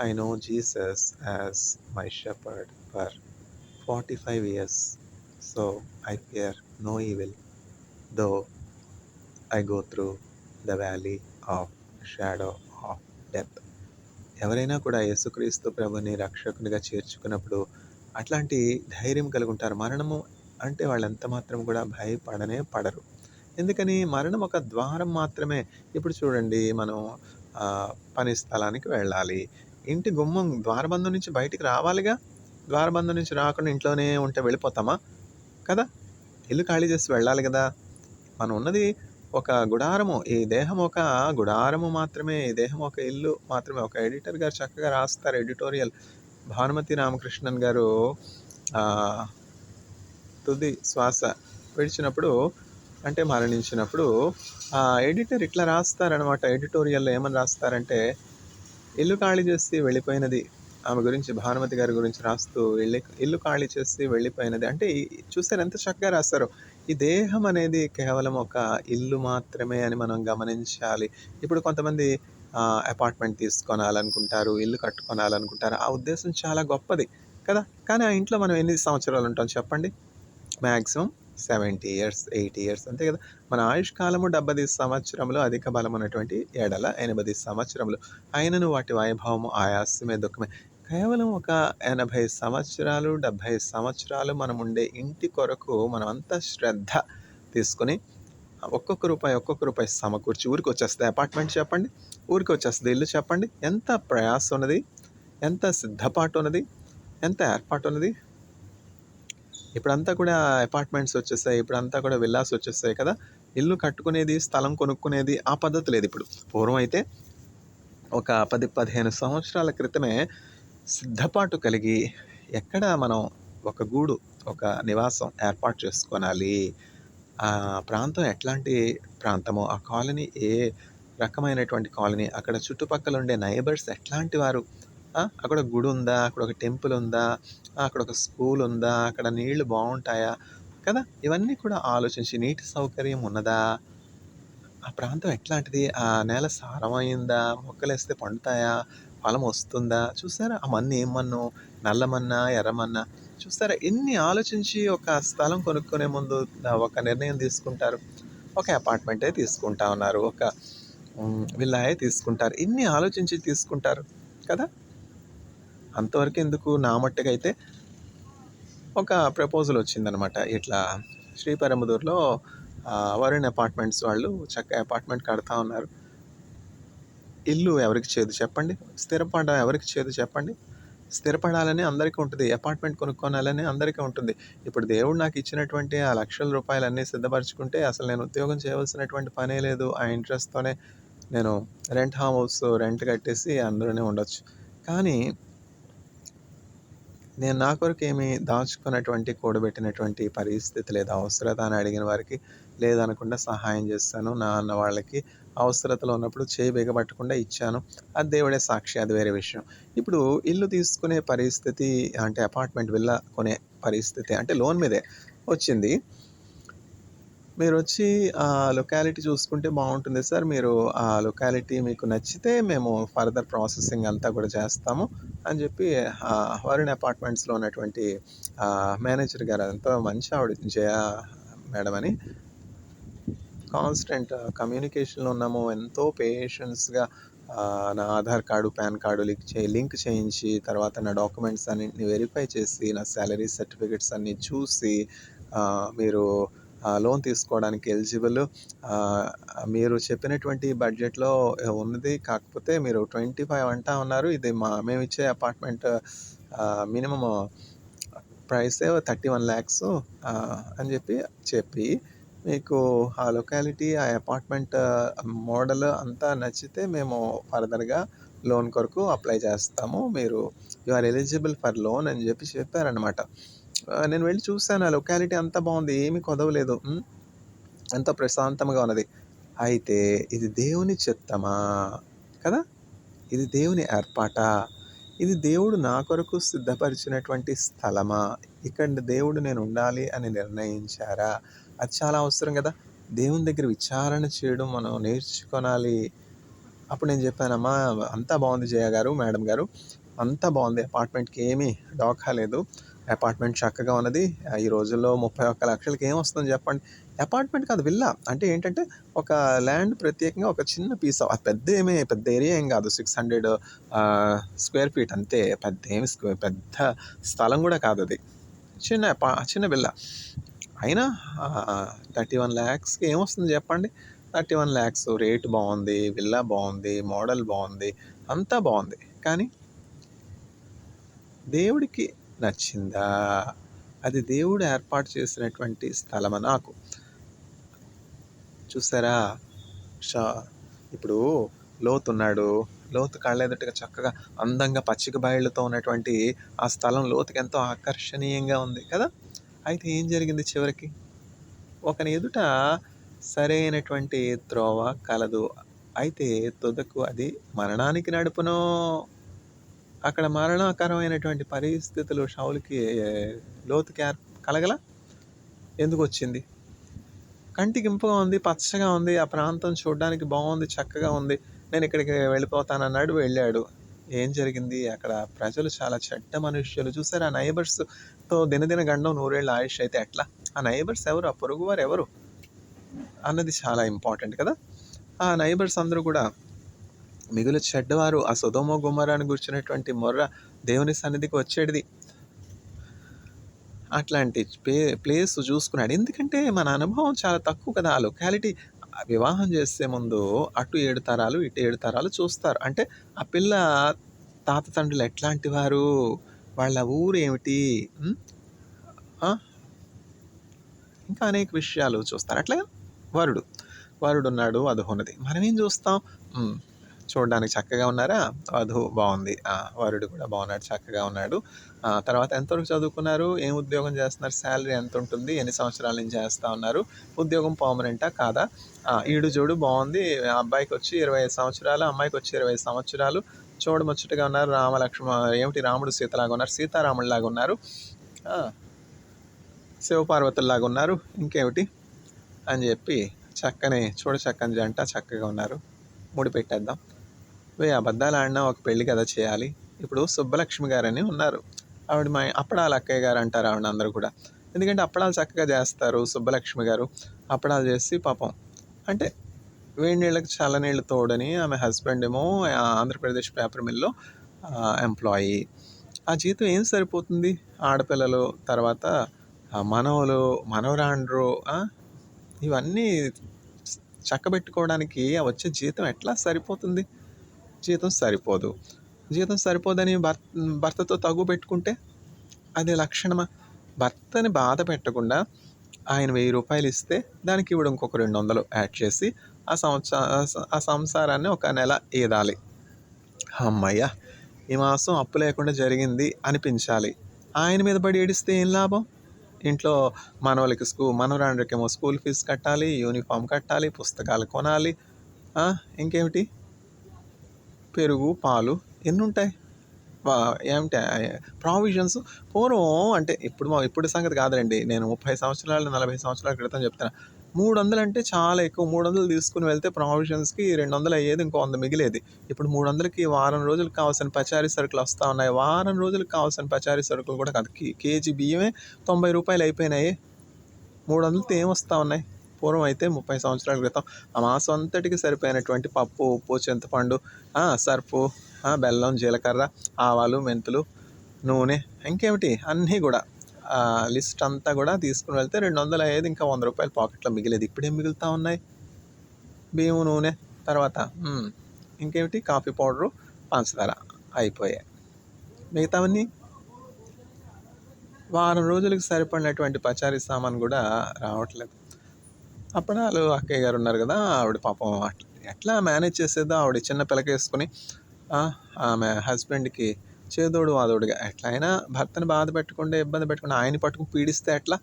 I know Jesus as my shepherd for 45 years. So I fear no evil though I go through the valley of shadow of death. ఎవరైనా కూడా యేసుక్రీస్తు ప్రభుని రక్షకునిగా చేర్చుకున్నప్పుడు అట్లాంటి ధైర్యం కలిగి ఉంటారు. మరణము అంటే వాళ్ళు ఎంత మాత్రం కూడా భయపడనే పడరు. ఎందుకని? మరణం ఒక ద్వారం మాత్రమే. ఇప్పుడు చూడండి, మనం పని స్థలానికి వెళ్ళాలి, ఇంటి గుమ్మం ద్వారబంధం నుంచి బయటికి రావాలిగా. ద్వారబంధం నుంచి రాకుండా ఇంట్లోనే ఉంటే వెళ్ళిపోతామా? కదా, ఇల్లు ఖాళీ చేసి వెళ్ళాలి కదా. మనం ఉన్నది ఒక గుడారము, ఈ దేహం ఒక గుడారము మాత్రమే, ఈ దేహం ఒక ఇల్లు మాత్రమే. ఒక ఎడిటర్ గారు చక్కగా రాస్తారు ఎడిటోరియల్. భానుమతి రామకృష్ణన్ గారు తుది శ్వాస విడిచినప్పుడు, అంటే మరణించినప్పుడు, ఆ ఎడిటర్ ఇట్లా రాస్తారనమాట. ఎడిటోరియల్లో ఏమని రాస్తారంటే, ఇల్లు ఖాళీ చేసి వెళ్ళిపోయినది, ఆమె గురించి, భానుమతి గారి గురించి రాస్తూ ఇల్లు ఖాళీ చేసి వెళ్ళిపోయినది. అంటే చూసారు ఎంత చక్కగా రాస్తారో. ఈ దేహం అనేది కేవలం ఒక ఇల్లు మాత్రమే అని మనం గమనించాలి. ఇప్పుడు కొంతమంది అపార్ట్మెంట్ తీసుకోనాలనుకుంటారు, ఇల్లు కట్టుకోనాలనుకుంటారు. ఆ ఉద్దేశం చాలా గొప్పది కదా. కానీ ఆ ఇంట్లో మనం ఎన్ని సంవత్సరాలు ఉంటాం చెప్పండి? మ్యాక్సిమం 70 years, 80 years అంతే కదా. మన ఆయుష్కాలము 70 సంవత్సరములు, అధిక బలం ఉన్నటువంటి ఎడల 80 సంవత్సరములు. అయినను వాటి వైభవము ఆయాసమే, దుఃఖమే. కేవలం ఒక 80 సంవత్సరాలు, 70 సంవత్సరాలు మనం ఉండే ఇంటి కొరకు మనం అంతా శ్రద్ధ తీసుకుని ఒక్కొక్క రూపాయి సమకూర్చి ఊరికి వచ్చేస్తుంది అపార్ట్మెంట్ చెప్పండి, ఊరికి వచ్చేస్తుంది ఇల్లు చెప్పండి. ఎంత ప్రయాసం ఉన్నది, ఎంత సిద్ధపాటు ఉన్నది, ఎంత ఏర్పాటు ఉన్నది. ఇప్పుడంతా కూడా అపార్ట్మెంట్స్ వచ్చేసాయి, ఇప్పుడంతా కూడా విల్లాస్ వచ్చేసాయి కదా. ఇల్లు కట్టుకునేది, స్థలం కొనుక్కునేది ఆ పద్ధతి లేదు ఇప్పుడు. పూర్వం అయితే ఒక 10-15 సంవత్సరాల క్రితమే సిద్ధపాటు కలిగి ఎక్కడ మనం ఒక గూడు, ఒక నివాసం ఏర్పాటు చేసుకోనాలి, ఆ ప్రాంతం ఎట్లాంటి ప్రాంతమో, ఆ కాలనీ ఏ రకమైనటువంటి కాలనీ, అక్కడ చుట్టుపక్కల ఉండే నైబర్స్ ఎట్లాంటి వారు, అక్కడ గుడి ఉందా, అక్కడ ఒక టెంపుల్ ఉందా, అక్కడ ఒక స్కూల్ ఉందా, అక్కడ నీళ్లు బాగుంటాయా కదా. ఇవన్నీ కూడా ఆలోచించి, నీటి సౌకర్యం ఉన్నదా, ఆ ప్రాంతం ఎట్లాంటిది, ఆ నేల సారమైందా, మొక్కలేస్తే పండుతాయా, ఫలం వస్తుందా. చూసారా, ఆ మన్ను ఏం మన్ను, నల్లమన్నా ఎర్రమన్నా. చూస్తారా, ఎన్ని ఆలోచించి ఒక స్థలం కొనుక్కునే ముందు ఒక నిర్ణయం తీసుకుంటారు. ఒక అపార్ట్మెంటే తీసుకుంటా ఉన్నారు, ఒక విల్లాయే తీసుకుంటారు, ఇన్ని ఆలోచించి తీసుకుంటారు కదా. అంతవరకు ఎందుకు, నా మట్టుకైతే ఒక ప్రపోజల్ వచ్చిందనమాట. ఇట్లా శ్రీపెరంబదూరులో వరుణ్ అపార్ట్మెంట్స్ వాళ్ళు చక్కగా అపార్ట్మెంట్ కడతా ఉన్నారు. ఇల్లు ఎవరికి చేదు చెప్పండి? స్థిరపడడం ఎవరికి చేదు చెప్పండి? స్థిరపడాలని అందరికీ ఉంటుంది. అపార్ట్మెంట్ కొనుక్కోనాలని అందరికీ ఉంటుంది. ఇప్పుడు దేవుడు నాకు ఇచ్చినటువంటి ఆ లక్షల రూపాయలన్నీ సిద్ధపరచుకుంటే అసలు నేను ఉద్యోగం చేయవలసినటువంటి పనే లేదు. ఆ ఇంట్రెస్ట్‌తోనే నేను రెంట్ కట్టేసి అందులోనే ఉండొచ్చు. కానీ నేను నా కొరకేమి దాచుకున్నటువంటి, కూడబెట్టినటువంటి పరిస్థితి లేదు. అవసరత అని అడిగిన వారికి లేదనకుండా సహాయం చేశాను. నా అన్న వాళ్ళకి అవసరతలో ఉన్నప్పుడు చేయి బిగపట్టకుండా ఇచ్చాను. అది దేవుడే సాక్షి, అది వేరే విషయం. ఇప్పుడు ఇల్లు తీసుకునే పరిస్థితి అంటే అపార్ట్మెంట్ విల్లా కొనే పరిస్థితి అంటే లోన్ మీదే వచ్చింది. మీరొచ్చి ఆ లొకాలిటీ చూసుకుంటే బాగుంటుంది సార్. మీరు ఆ లొకాలిటీ మీకు నచ్చితే మేము ఫర్దర్ ప్రాసెసింగ్ అంతా కూడా చేస్తాము అని చెప్పి వరుణ్ అపార్ట్మెంట్స్లో ఉన్నటువంటి మేనేజర్ గారు, ఎంతో మంచి ఆవిడ, జయ మేడం అని, కాన్స్టెంట్ కమ్యూనికేషన్లో ఉన్నాము. ఎంతో పేషెన్స్గా నా Aadhaar card, pan card link చేయించి, తర్వాత నా డాక్యుమెంట్స్ అన్నింటిని వెరిఫై చేసి, నా శాలరీ సర్టిఫికెట్స్ అన్నీ చూసి, మీరు లోన్ తీసుకోవడానికి ఎలిజిబుల్, మీరు చెప్పినటువంటి బడ్జెట్లో ఉన్నది, కాకపోతే మీరు 25 అంటా ఉన్నారు. ఇది మేమిచ్చే అపార్ట్మెంట్ మినిమమ్ ప్రైసే 31 lakhs అని చెప్పి మీకు ఆ లొకాలిటీ, ఆ అపార్ట్మెంట్ మోడల్ అంతా నచ్చితే మేము ఫర్దర్గా లోన్ కొరకు అప్లై చేస్తాము. మీరు you are eligible for loan అని చెప్పారనమాట. నేను వెళ్ళి చూసాను. ఆ లొకాలిటీ అంతా బాగుంది, ఏమీ కొదవలేదు, ఎంతో ప్రశాంతంగా ఉన్నది. అయితే ఇది దేవుని చిత్తమా కదా? ఇది దేవుని ఏర్పాటా? ఇది దేవుడు నా కొరకు సిద్ధపరిచినటువంటి స్థలమా? ఇక్కడ దేవుడు నేను ఉండాలి అని నిర్ణయించారా? అది చాలా అవసరం కదా. దేవుని దగ్గర విచారణ చేయడం మనం నేర్చుకోనాలి. అప్పుడు నేను చెప్పానమ్మా, అంతా బాగుంది జయ గారు, మేడం గారు, అంతా బాగుంది, అపార్ట్మెంట్కి ఏమీ డోకా లేదు, అపార్ట్మెంట్ చక్కగా ఉన్నది. ఈ రోజుల్లో 31 లక్షలకి ఏమొస్తుంది చెప్పండి? అపార్ట్మెంట్ కాదు, విల్లా. అంటే ఏంటంటే ఒక ల్యాండ్ ప్రత్యేకంగా ఒక చిన్న పీస్, పెద్ద ఏరియా ఏం కాదు, 600 స్క్వేర్ ఫీట్ అంతే. పెద్ద స్థలం కూడా కాదు అది, చిన్న విల్లా. అయినా 31 lakhsకి ఏమొస్తుంది చెప్పండి? 31 lakhs, రేటు బాగుంది, విల్లా బాగుంది, మోడల్ బాగుంది, అంతా బాగుంది. కానీ దేవుడికి నచ్చిందా? అది దేవుడు ఏర్పాటు చేసినటువంటి స్థలమా నాకు? చూసారా? ఇప్పుడు లోతున్నాడు. లోతు కళ్ళెదుటగా చక్కగా అందంగా పచ్చిక బయళ్ళతో ఉన్నటువంటి ఆ స్థలం లోతుకి ఎంతో ఆకర్షణీయంగా ఉంది కదా. అయితే ఏం జరిగింది చివరికి? ఒకని ఎదుట సరైనటువంటి త్రోవ కలదు, అయితే తుదకు అది మరణానికి నడుపునో. అక్కడ మరణకరమైనటువంటి పరిస్థితులు షౌలుకి, లోతుకి కలగల. ఎందుకు వచ్చింది? కంటికి ఇంపుగా ఉంది, పచ్చగా ఉంది, ఆ ప్రాంతం చూడడానికి బాగుంది, చక్కగా ఉంది, నేను ఇక్కడికి వెళ్ళిపోతానన్నాడు, వెళ్ళాడు. ఏం జరిగింది? అక్కడ ప్రజలు చాలా చెడ్డ మనుష్యులు. చూసారు, ఆ నైబర్స్తో దినదిన గండం 100 ఏళ్ళ ఆయుష్ అయితే ఎట్లా? ఆ నైబర్స్ ఎవరు? ఆ పొరుగువారు ఎవరు అన్నది చాలా ఇంపార్టెంట్ కదా. ఆ నైబర్స్ అందరూ కూడా మిగులు చెడ్డవారు. ఆ సొదొమ గొమొర్రాను గుర్చినటువంటి మొర్ర దేవుని సన్నిధికి వచ్చేటిది. అట్లాంటి ప్లేస్ చూసుకున్నాడు. ఎందుకంటే మన అనుభవం చాలా తక్కువ కదా. ఆ లొకాలిటీ వివాహం చేసే ముందు అటు 7 తరాలు, ఇటు 7 తరాలు చూస్తారు. అంటే ఆ పిల్ల తాత తండ్రులు ఎట్లాంటి వారు, వాళ్ళ ఊరు ఏమిటి, ఇంకా అనేక విషయాలు చూస్తారు. అట్లాగే వరుడున్నాడు, వధువు ఉన్నది. మనం ఏం చూస్తాం? చూడడానికి చక్కగా ఉన్నారా? వధువు బాగుంది, వరుడు కూడా బాగున్నాడు, చక్కగా ఉన్నాడు. తర్వాత ఎంతవరకు చదువుకున్నారు, ఏం ఉద్యోగం చేస్తున్నారు, శాలరీ ఎంత ఉంటుంది, ఎన్ని సంవత్సరాల నుంచి చేస్తూ ఉన్నారు, ఉద్యోగం పర్మనెంటా కాదా, ఈడు జోడు బాగుంది, అబ్బాయికి వచ్చి 25 సంవత్సరాలు, అమ్మాయికి వచ్చి 20 సంవత్సరాలు, చూడముచ్చటగా ఉన్నారు, ఏమిటి రాముడు సీతలాగా ఉన్నారు, సీతారాముడిలాగా ఉన్నారు, శివపార్వతుల్లాగా ఉన్నారు, ఇంకేమిటి అని చెప్పి చక్కని జంట చక్కగా ఉన్నారు, ముడి పెట్టేద్దాం. అబద్ధాలు ఆడినా ఒక పెళ్లి కదా చేయాలి. ఇప్పుడు సుబ్బలక్ష్మి గారని ఉన్నారు, ఆవిడ మా అప్పడాల అక్కయ్య గారు అంటారు ఆవిడ అందరూ కూడా. ఎందుకంటే అప్పడాలు చక్కగా చేస్తారు సుబ్బలక్ష్మి గారు. అప్పడాలు చేసి పాపం అంటే వేడి నీళ్ళకి చల్లనీళ్ళు తోడని, ఆమె హస్బెండ్ ఏమో ఆంధ్రప్రదేశ్ పేపర్ మిల్లో ఎంప్లాయీ. ఆ జీతం ఏం సరిపోతుంది? ఆడపిల్లలు, తర్వాత మనవలు, మనవరాండ్రు ఇవన్నీ చక్కబెట్టుకోవడానికి వచ్చే జీతం ఎట్లా సరిపోతుంది? జీతం సరిపోదు. జీతం సరిపోదని భర్తతో తగు పెట్టుకుంటే అది లక్షణమా? భర్తని బాధ పెట్టకుండా ఆయన 1000 రూపాయలు ఇస్తే దానికి ఇవిడ ఇంకొక 200 యాడ్ చేసి ఆ సంసారాన్ని ఒక నెల ఈదాలి. అమ్మయ్య, ఈ మాసం అప్పు లేకుండా జరిగింది అనిపించాలి. ఆయన మీద పడి ఏడిస్తే ఏం లాభం? ఇంట్లో మనవలకి మనవరాండ్రకేమో స్కూల్ ఫీజు కట్టాలి, యూనిఫామ్ కట్టాలి, పుస్తకాలు కొనాలి, ఇంకేమిటి పెరుగు, పాలు ఎన్నుంటాయి. ఏమిటి ప్రావిజన్స్. పూర్వం అంటే ఇప్పుడు సంగతి కాదండి, నేను 30 సంవత్సరాలు 40 సంవత్సరాల క్రితం చెప్తాను. 300 అంటే చాలా ఎక్కువ. 300 తీసుకుని వెళ్తే ప్రావిజన్స్కి 200 అయ్యేది, ఇంకో 100 మిగిలేది. ఇప్పుడు 300కి వారం రోజులకు కావాల్సిన పచారీ సరుకులు వస్తూ ఉన్నాయి. వారం రోజులకు కావాల్సిన పచారీ సరుకులు కూడా కాదు, కేజీ బియ్యమే 90 రూపాయలు అయిపోయినాయి. 300తో ఏమొస్తూ ఉన్నాయి? పూర్వం అయితే 30 సంవత్సరాల క్రితం ఆ మాసం అంతటికి సరిపోయినటువంటి పప్పు, ఉప్పు, చింతపండు, సర్పు, బెల్లం, జీలకర్ర, ఆవాలు, మెంతులు, నూనె, ఇంకేమిటి అన్నీ కూడా లిస్ట్ అంతా కూడా తీసుకుని వెళ్తే 200 అయ్యేది, ఇంకా 100 రూపాయలు పాకెట్లో మిగిలేదు. ఇప్పుడేం మిగులుతూ ఉన్నాయి? బియ్యం, నూనె, తర్వాత ఇంకేమిటి కాఫీ పౌడరు, పంచదార అయిపోయాయి. మిగతావన్నీ వారం రోజులకు సరిపడినటువంటి పచారీ సామాన్ కూడా రావట్లేదు. అప్పడాలు అక్కయ్య గారు ఉన్నారు కదా, ఆవిడ పాపం ఎట్లా మేనేజ్ చేసేదో ఆవిడ చిన్న పిల్లకేసుకుని ఆమె హస్బెండ్కి చేదోడు వాదోడుగా ఎట్లయినా భర్తను బాధ పెట్టకుండా ఇబ్బంది పెట్టకుండా ఆయన పట్టుకుని పీడిస్తే ఎట్లా?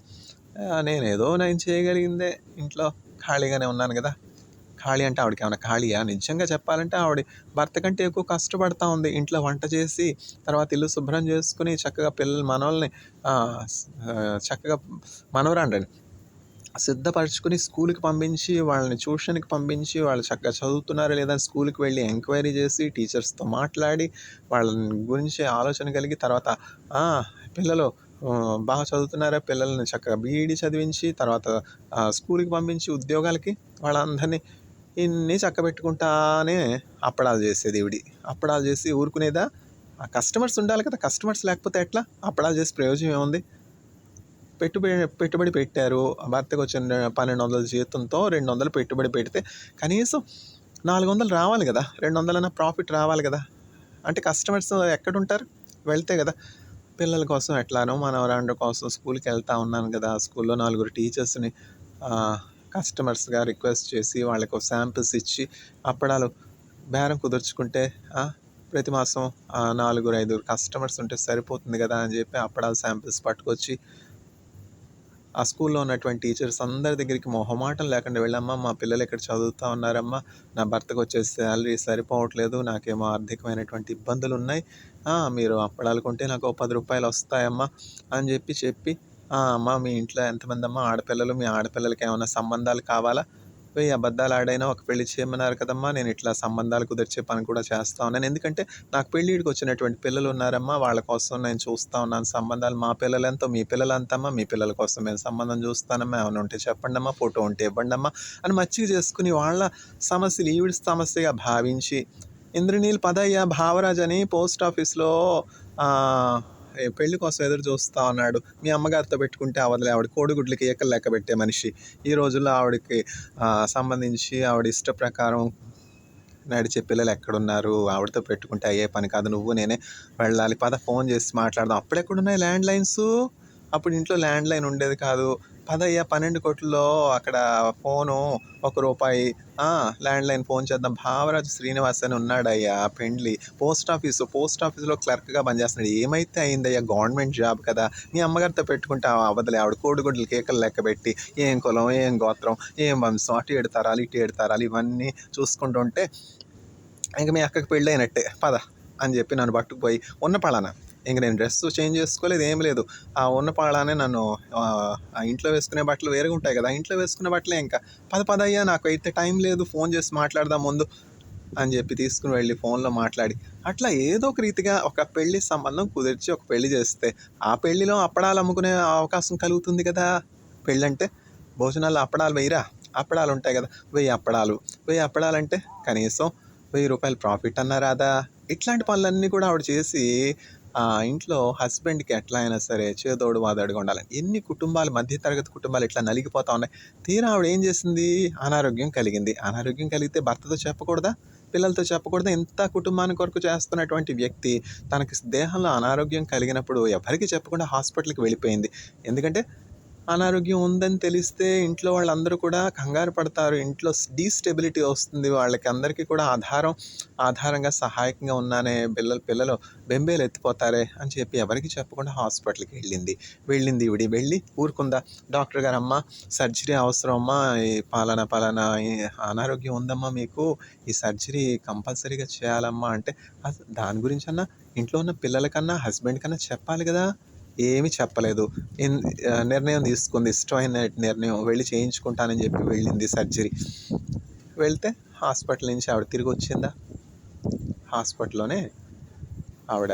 నేను చేయగలిగిందే, ఇంట్లో ఖాళీగానే ఉన్నాను కదా. ఖాళీ అంటే ఆవిడకి ఏమైనా ఖాళీయా? నిజంగా చెప్పాలంటే ఆవిడ భర్త కంటే ఎక్కువ కష్టపడతా ఉంది. ఇంట్లో వంట చేసి, తర్వాత ఇల్లు శుభ్రం చేసుకుని, చక్కగా మనవల్ని చక్కగా మనవరాండ్రని సిద్ధపరచుకుని స్కూల్కి పంపించి, వాళ్ళని ట్యూషన్కి పంపించి, వాళ్ళు చక్కగా చదువుతున్నారా లేదా స్కూల్కి వెళ్ళి ఎంక్వైరీ చేసి, టీచర్స్తో మాట్లాడి, వాళ్ళ గురించి ఆలోచన కలిగి, తర్వాత పిల్లలు బాగా చదువుతున్నారా, పిల్లల్ని చక్కగా బీఈడీ చదివించి, తర్వాత స్కూల్కి పంపించి ఉద్యోగాలకి వాళ్ళందరినీ ఇన్ని చక్కబెట్టుకుంటానే అప్పడాలు చేసేది ఈవిడి. అప్పడాలు చేసి ఊరుకునేదా? ఆ కస్టమర్స్ ఉండాలి కదా, కస్టమర్స్ లేకపోతే ఎట్లా? అప్పడాలు చేసి ప్రయోజనం ఏముంది? పెట్టుబడి పెట్టారు, భర్తకు వచ్చిన 1200 జీతంతో 200 పెట్టుబడి పెడితే కనీసం 400 రావాలి కదా, 200 ప్రాఫిట్ రావాలి కదా. అంటే కస్టమర్స్ ఎక్కడుంటారు? వెళ్తే కదా. పిల్లల కోసం ఎట్లానో మనవరాండ్ర కోసం స్కూల్కి వెళ్తూ ఉన్నాను కదా, స్కూల్లో 4 టీచర్స్ని కస్టమర్స్గా రిక్వెస్ట్ చేసి వాళ్ళకు శాంపిల్స్ ఇచ్చి అప్పడాలు బేరం కుదుర్చుకుంటే ప్రతి మాసం 4-5 కస్టమర్స్ ఉంటే సరిపోతుంది కదా అని చెప్పి అప్పడాలు శాంపిల్స్ పట్టుకొచ్చి ఆ స్కూల్లో ఉన్నటువంటి టీచర్స్ అందరి దగ్గరికి మొహమాటం లేకుండా వెళ్ళమ్మా, మా పిల్లలు ఇక్కడ చదువుతూ ఉన్నారమ్మా, నా భర్తకు వచ్చే శాలరీ సరిపోవట్లేదు, నాకేమో ఆర్థికమైనటువంటి ఇబ్బందులు ఉన్నాయి, మీరు అప్పడాలు కొంటే నాకు 10 రూపాయలు వస్తాయమ్మా అని చెప్పి అమ్మ మీ ఇంట్లో ఎంతమంది అమ్మా ఆడపిల్లలు, మీ ఆడపిల్లలకి ఏమైనా సంబంధాలు కావాలా? 1000 అబద్ధాలు ఆడైనా ఒక పెళ్లి చేయమన్నారు కదమ్మా, నేను ఇట్లా సంబంధాలు కుదిర్చే పని కూడా చేస్తా ఉన్నాను. ఎందుకంటే నాకు పెళ్ళిడికి వచ్చినటువంటి పిల్లలు ఉన్నారమ్మా, వాళ్ళ కోసం నేను చూస్తూ ఉన్నాను సంబంధాలు. మా పిల్లలెంతో, మీ పిల్లలంతమ్మా, మీ పిల్లల కోసం నేను సంబంధం చూస్తానమ్మా, ఏమైనా ఉంటే చెప్పండి అమ్మా, ఫోటో ఉంటే ఇవ్వండి అమ్మా అని మచ్చిక చేసుకుని వాళ్ళ సమస్యలు ఈవిడ సమస్యగా భావించి, ఇంద్రనీల్ పదయ్య భావరాజ్ అని పోస్ట్ ఆఫీస్లో పెళ్లి కోసం ఎదురు చూస్తూ ఉన్నాడు. మీ అమ్మగారితో పెట్టుకుంటే అవదలే, ఆవిడ కోడిగుడ్లకి ఏకలు లెక్క పెట్టే మనిషి. ఈ రోజుల్లో ఆవిడకి సంబంధించి ఆవిడ ఇష్ట ప్రకారం నడిచే పిల్లలు ఎక్కడున్నారు? ఆవిడతో పెట్టుకుంటే అయ్యే పని కాదు, నువ్వు నేనే వెళ్ళాలి, పద ఫోన్ చేసి మాట్లాడదాం. అప్పుడెక్కడున్నాయి ల్యాండ్ లైన్స్? అప్పుడు ఇంట్లో ల్యాండ్ లైన్ ఉండేది కాదు. 12 కోట్లలో అక్కడ ఫోను ₹1, ల్యాండ్ లైన్ ఫోన్ చేద్దాం. భావరాజు శ్రీనివాస్ అని ఉన్నాడయ్యా, పెండ్లి, పోస్ట్ ఆఫీస్లో క్లర్క్గా పనిచేస్తున్నాడు. ఏమైతే అయిందయ్యా, గవర్నమెంట్ జాబ్ కదా. మీ అమ్మగారితో పెట్టుకుంటే అవదలే, ఆవిడ కోడిగుడ్లు కేకలు లెక్క పెట్టి ఏం కులం, ఏం గోత్రం, ఏం వంశం, అటు 7 తరాలు ఇటు 7 తరాలు ఇవన్నీ చూసుకుంటుంటే ఇంక మీ అక్కకి పెళ్ళి అయినట్టే, పద అని చెప్పి నన్ను పట్టుకుపోయి ఉన్న పళాన, ఇంక నేను డ్రెస్ చేంజ్ చేసుకోలేదు, ఏం లేదు, ఆ ఉన్న పాడానే నన్ను ఆ ఇంట్లో వేసుకునే బట్టలు వేరేగా ఉంటాయి కదా, ఇంట్లో వేసుకునే బట్టలే, ఇంకా పదయ్యా నాకు అయితే టైం లేదు, ఫోన్ చేసి మాట్లాడదాం ముందు అని చెప్పి తీసుకుని వెళ్ళి ఫోన్లో మాట్లాడి అట్లా ఏదో ఒక రీతిగా ఒక పెళ్లి సంబంధం కుదిర్చి ఒక పెళ్లి చేస్తే ఆ పెళ్లిలో అప్పడాలు అమ్ముకునే అవకాశం కలుగుతుంది కదా. పెళ్ళంటే భోజనాల్లో అప్పడాలు వేయరా? అప్పడాలు ఉంటాయి కదా, 1000 అప్పడాలు అంటే కనీసం ₹1000 ప్రాఫిట్ అన్నారాదా. ఇట్లాంటి పనులన్నీ కూడా ఆవిడ చేసి ఇంట్లో హస్బెండ్‌కి ఎట్లా అయినా సరే చేదోడు వాదోడుగా ఉండాలని. ఎన్ని కుటుంబాలు మధ్య తరగతి కుటుంబాలు ఇట్లా నలిగిపోతా ఉన్నాయి. తీరా ఆవిడ ఏం చేసింది? అనారోగ్యం కలిగింది. అనారోగ్యం కలిగితే భర్తతో చెప్పకూడదా? పిల్లలతో చెప్పకూడదా? ఇంత కుటుంబాన్ని కొరకు చేస్తున్నటువంటి వ్యక్తి తనకి దేహంలో అనారోగ్యం కలిగినప్పుడు ఎవరికీ చెప్పకుండా హాస్పిటల్‌కి వెళ్ళిపోయింది. ఎందుకంటే అనారోగ్యం ఉందని తెలిస్తే ఇంట్లో వాళ్ళందరూ కూడా కంగారు పడతారు. ఇంట్లో డీస్టెబిలిటీ వస్తుంది. వాళ్ళకి అందరికీ కూడా ఆధారంగా సహాయకంగా ఉన్నానే పిల్లలు బెంబేలు ఎత్తిపోతారే అని చెప్పి ఎవరికీ చెప్పకుండా హాస్పిటల్‌కి వెళ్ళింది ఈవిడ. వెళ్ళి ఊరుకుందా? డాక్టర్ గారు, "అమ్మా సర్జరీ అవసరం అమ్మా. ఈ పలానా ఈ అనారోగ్యం ఉందమ్మా మీకు. ఈ సర్జరీ కంపల్సరీగా చేయాలమ్మా" అంటే దాని గురించన్నా ఇంట్లో ఉన్న పిల్లలకన్నా, హస్బెండ్ కన్నా చెప్పాలి కదా! ఏమీ చెప్పలేదు. నిర్ణయం తీసుకుంది. ఇష్టమైన నిర్ణయం. వెళ్ళి చేయించుకుంటానని చెప్పి వెళ్ళింది సర్జరీ. వెళ్తే హాస్పిటల్ నుంచి ఆవిడ తిరిగొచ్చిందా? హాస్పిటల్‌లోనే ఆవిడ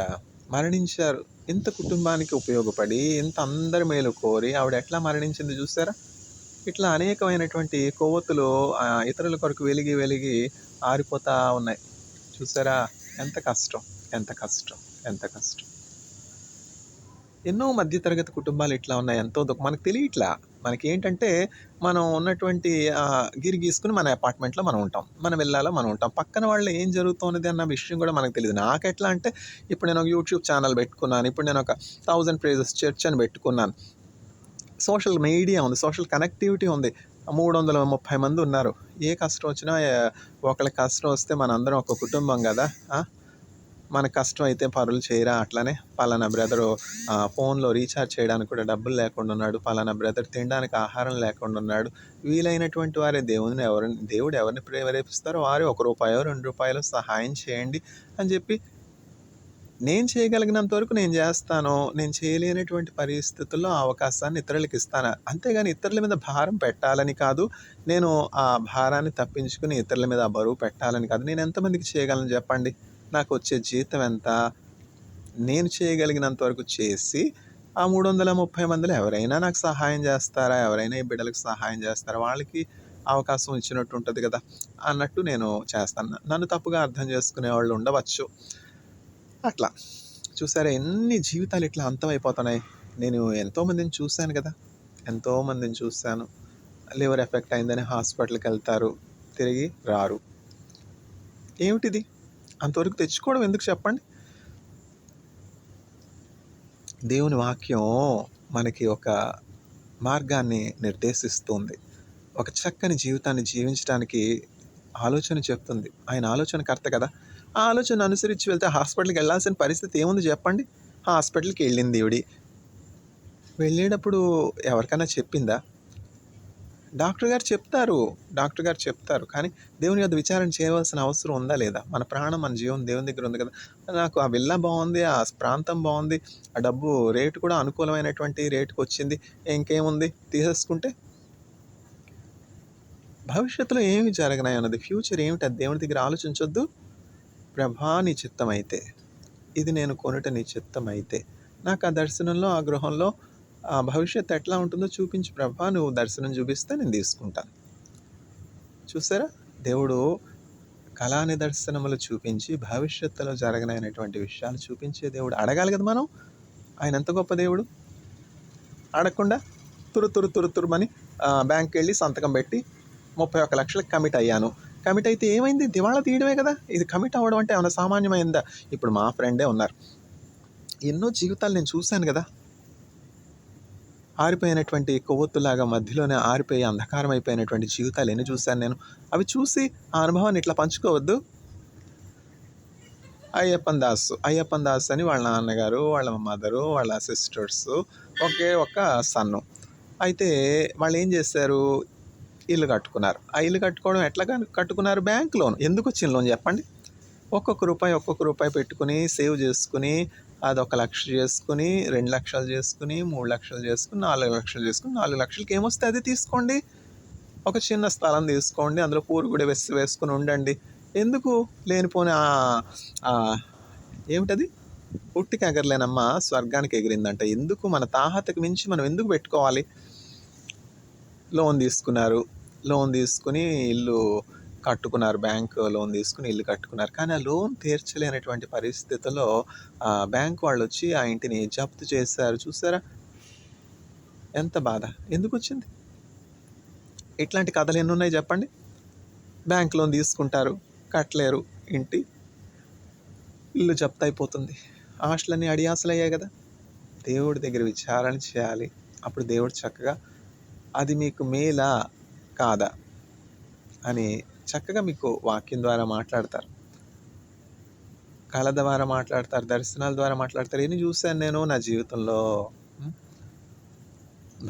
మరణించారు. ఇంత కుటుంబానికి ఉపయోగపడి, ఇంత అందరి మేలు కోరి ఆవిడ ఎట్లా మరణించింది చూసారా? ఇట్లా అనేకమైనటువంటి కొవ్వొత్తులు ఇతరుల కొరకు వెలిగి ఆరిపోతా ఉన్నాయి. చూసారా? ఎంత కష్టం, ఎంత కష్టం, ఎంత కష్టం. ఎన్నో మధ్యతరగతి కుటుంబాలు ఇట్లా ఉన్నాయి. ఎంతో మనకు తెలియట్లా. మనకేంటంటే మనం ఉన్నటువంటి గిరి గీసుకొని మన అపార్ట్మెంట్‌లో మనం ఉంటాం. మన విల్లాలో మనం ఉంటాం. పక్కన వాళ్ళు ఏం జరుగుతున్నది అన్న విషయం కూడా మనకు తెలీదు. నాకెట్లా అంటే ఇప్పుడు నేను ఒక యూట్యూబ్ ఛానల్ పెట్టుకున్నాను. ఇప్పుడు నేను ఒక 1000 ప్రైజెస్ చర్చ్ అని పెట్టుకున్నాను. సోషల్ మీడియా ఉంది. సోషల్ కనెక్టివిటీ ఉంది. 330 మంది ఉన్నారు. ఏ కష్టం వచ్చినా ఒకళ్ళకి కష్టం వస్తే మనందరం ఒక కుటుంబం గదా! మనకు కష్టం అయితే పనులు చేయరా? అట్లానే పలానా బ్రదరు ఫోన్‌లో రీఛార్జ్ చేయడానికి కూడా డబ్బులు లేకుండా ఉన్నాడు. పలానా బ్రదర్ తినడానికి ఆహారం లేకుండా ఉన్నాడు. వీలైనటువంటి వారే దేవుడు ఎవరిని ప్రేరేపిస్తారో వారే రూ. 1 రూ. 2 సహాయం చేయండి అని చెప్పి నేను చేయగలిగినంత వరకు నేను చేస్తాను. నేను చేయలేనటువంటి పరిస్థితుల్లో ఆ అవకాశాన్ని ఇతరులకి ఇస్తాను. అంతేగాని ఇతరుల మీద భారం పెట్టాలని కాదు. నేను ఆ భారాన్ని తప్పించుకుని ఇతరుల మీద ఆ బరువు పెట్టాలని కాదు. నేను ఎంతమందికి చేయగలను చెప్పండి? నాకు వచ్చే జీతం ఎంత? నేను చేయగలిగినంత వరకు చేసి ఆ 330 మందిలో ఎవరైనా నాకు సహాయం చేస్తారా? ఎవరైనా ఈ బిడ్డలకు సహాయం చేస్తారా? వాళ్ళకి అవకాశం ఇచ్చినట్టు ఉంటుంది కదా! అన్నట్టు నేను చేస్తాను. నన్ను తప్పుగా అర్థం చేసుకునే వాళ్ళు ఉండవచ్చు. అట్లా చూసారా ఎన్ని జీవితాలు ఇట్లా అంతమైపోతున్నాయి. నేను ఎంతోమందిని చూశాను కదా! ఎంతోమందిని చూశాను. లివర్ ఎఫెక్ట్ అయిందని హాస్పిటల్‌కి వెళ్తారు. తిరిగి రారు. ఏమిటిది? అంతవరకు తెచ్చుకోవడం ఎందుకు చెప్పండి? దేవుని వాక్యం మనకి ఒక మార్గాన్ని నిర్దేశిస్తుంది. ఒక చక్కని జీవితాన్ని జీవించడానికి ఆలోచన చెప్తుంది. ఆయన ఆలోచనకర్త కదా! ఆ ఆలోచన అనుసరించి వెళ్తే హాస్పిటల్‌కి వెళ్ళాల్సిన పరిస్థితి ఏముంది చెప్పండి? హాస్పిటల్‌కి వెళ్ళింది ఈవిడ. వెళ్ళేటప్పుడు ఎవరికైనా చెప్పిందా? డాక్టర్ గారు చెప్తారు. కానీ దేవుని యొద్ద విచారణ చేయవలసిన అవసరం ఉందా లేదా? మన ప్రాణం, మన జీవం దేవుని దగ్గర ఉంది కదా! నాకు ఆ విల్లా బావుంది. ఆ ప్రాంతం బావుంది. ఆ డబ్బు రేటు కూడా అనుకూలమైనటువంటి రేటుకొచ్చింది. ఇంకేముంది తీసేసుకుంటే? భవిష్యత్తులో ఏమి జరగనాయన్నది, ఫ్యూచర్ ఏమిటి అది దేవుని దగ్గర ఆలోచించొద్దు? ప్రభా నీ చిత్తమైతే, ఇది నేను కొనుట నీ చిత్తమైతే, నాకు ఆ దర్శనంలో, ఆ గృహంలో భవిష్యత్తు ఎట్లా ఉంటుందో చూపించు ప్రభా. నువ్వు దర్శనం చూపిస్తే నేను తీసుకుంటాను. చూసారా? దేవుడు కళా నిదర్శనములు చూపించి భవిష్యత్తులో జరగనైనటువంటి విషయాలు చూపించే దేవుడు. అడగాలి కదా మనం. ఆయన ఎంత గొప్ప దేవుడు. అడగకుండా తురుమని బ్యాంక్‌కి వెళ్ళి సంతకం పెట్టి 31 లక్షలకు కమిట్ అయ్యాను. కమిట్ అయితే ఏమైంది? దివాళా తీయడమే కదా! ఇది కమిట్ అవ్వడం అంటే ఏమన్నా సామాన్యమైందా? ఇప్పుడు మా ఫ్రెండే ఉన్నారు. ఎన్నో జీవితాలు నేను చూశాను కదా! ఆరిపోయినటువంటి కొవ్వొత్తులాగా మధ్యలోనే ఆరిపోయి అంధకారం అయిపోయినటువంటి జీవితాలు ఎన్ని చూశాను నేను. అవి చూసి ఆ అనుభవాన్ని ఇట్లా పంచుకోవద్దు? అయ్యప్పన్ దాస్ అని వాళ్ళ నాన్నగారు, వాళ్ళ మదరు, వాళ్ళ సిస్టర్సు, ఒకే ఒక్క సన్ను. అయితే వాళ్ళు ఏం చేశారు? ఇల్లు కట్టుకున్నారు. ఆ ఇల్లు కట్టుకోవడం ఎట్లా కట్టుకున్నారు? Bank loan. ఎందుకు వచ్చిన లోన్ చెప్పండి? ఒక్కొక్క రూపాయి పెట్టుకుని సేవ్ చేసుకుని అది 1 లక్ష చేసుకుని, 2 లక్షలు చేసుకుని, 3 లక్షలు చేసుకుని, 4 లక్షలు చేసుకుని, 4 లక్షలకి ఏమొస్తే అది తీసుకోండి. ఒక చిన్న స్థలం తీసుకోండి. అందులో పూరుగుడి వేసుకుని ఉండండి. ఎందుకు లేనిపోని ఏమిటది? పుట్టికి ఎగరలేనమ్మా స్వర్గానికి ఎగిరిందంట. ఎందుకు మన తాహతకు మించి మనం ఎందుకు పెట్టుకోవాలి? లోన్ తీసుకున్నారు. లోన్ తీసుకుని ఇల్లు కట్టుకున్నారు. బ్యాంక్ లోన్ తీసుకొని ఇల్లు కట్టుకున్నారు. కానీ ఆ లోన్ తీర్చలేనటువంటి పరిస్థితుల్లో బ్యాంక్ వాళ్ళొచ్చి ఆ ఇంటిని జప్తు చేశారు. చూసారా ఎంత బాధ! ఎందుకొచ్చింది? ఇట్లాంటి కథలు ఎన్నున్నాయి చెప్పండి? బ్యాంక్ లోన్ తీసుకుంటారు, కట్టలేరు, ఇల్లు జప్తయిపోతుంది. ఆస్తులన్నీ అడియాసలయ్యాయి కదా! దేవుడి దగ్గర విచారణ చేయాలి. అప్పుడు దేవుడు చక్కగా అది మీకు మేలా కాదా అని చక్కగా మీకు వాక్యం ద్వారా మాట్లాడతారు. కళ ద్వారా మాట్లాడతారు, దర్శనాల ద్వారా మాట్లాడతారు. ఎన్ని చూశాను నేను నా జీవితంలో.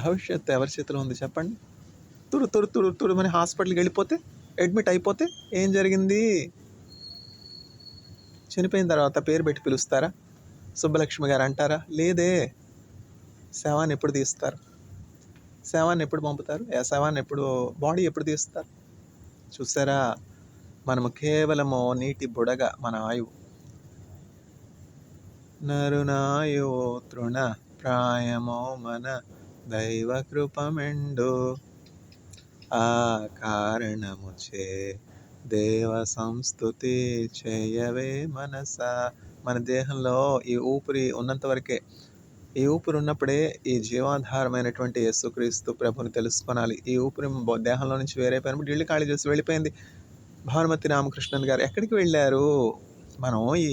భవిష్యత్తు ఎవరి చేతిలో ఉంది చెప్పండి? తుడుమని హాస్పిటల్కి వెళ్ళిపోతే, అడ్మిట్ అయిపోతే ఏం జరిగింది? చనిపోయిన తర్వాత పేరు పెట్టి పిలుస్తారా? సుబ్బలక్ష్మి గారు అంటారా? లేదే. శవాన్ని ఎప్పుడు తీస్తారు? శవాన్ని ఎప్పుడు పంపుతారు? శవాన్ని ఎప్పుడు, బాడీ ఎప్పుడు తీస్తారు? చూసారా, మనము కేవలము నీటి బుడగ. మన ఆయువు నరునాయువు తృణ ప్రాయమో మన దైవ కృపమెండు ఆ కారణముచే దేవ సంస్తుతి చేయవే మనసా. మన దేహంలో ఈ ఊపిరి ఉన్నంత వరకే, ఈ ఊపిరి ఉన్నప్పుడే ఈ జీవాధారమైనటువంటి యేసుక్రీస్తు ప్రభుని తెలుసుకోనాలి. ఈ ఊపిరి దేహంలో నుంచి వేరైపోయినప్పుడు ఇల్లు ఖాళీ చేసి వెళ్ళిపోయింది. భానుమతి రామకృష్ణన్ గారు ఎక్కడికి వెళ్ళారు? మనం ఈ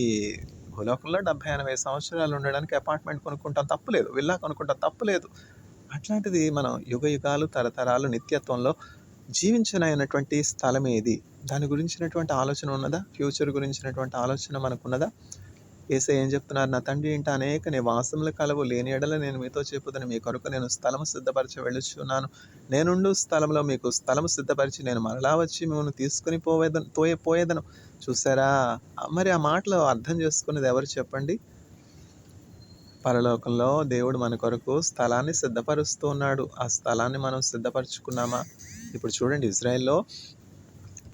భూలోకంలో 70-80 సంవత్సరాలు ఉండడానికి అపార్ట్మెంట్ కొనుక్కుంటాం, తప్పులేదు. విల్లా కొనుక్కుంటాం, తప్పులేదు. అట్లాంటిది మనం యుగ యుగాలు తరతరాలు నిత్యత్వంలో జీవించనైనటువంటి స్థలం ఏది? దాని గురించినటువంటి ఆలోచన ఉన్నదా? ఫ్యూచర్ గురించినటువంటి ఆలోచన మనకున్నదా? యేసయ్య ఏం చెప్తున్నారు? నా తండ్రి ఇంట అనేక నివాసములు కలవు, లేని ఎడల నేను మీతో చెప్పుదని, మీ కొరకు నేను స్థలము సిద్ధపరిచి వెళ్ళుచున్నాను. నేనుండు స్థలంలో మీకు స్థలము సిద్ధపరిచి నేను మరలా వచ్చి మిమ్మల్ని తీసుకుని పోయేదను. చూసారా? మరి ఆ మాటలు అర్థం చేసుకునేది ఎవరు చెప్పండి? పరలోకంలో దేవుడు మన కొరకు స్థలాన్ని సిద్ధపరుస్తూ ఉన్నాడు. ఆ స్థలాన్ని మనం సిద్ధపరచుకున్నామా? ఇప్పుడు చూడండి, ఇజ్రాయెల్లో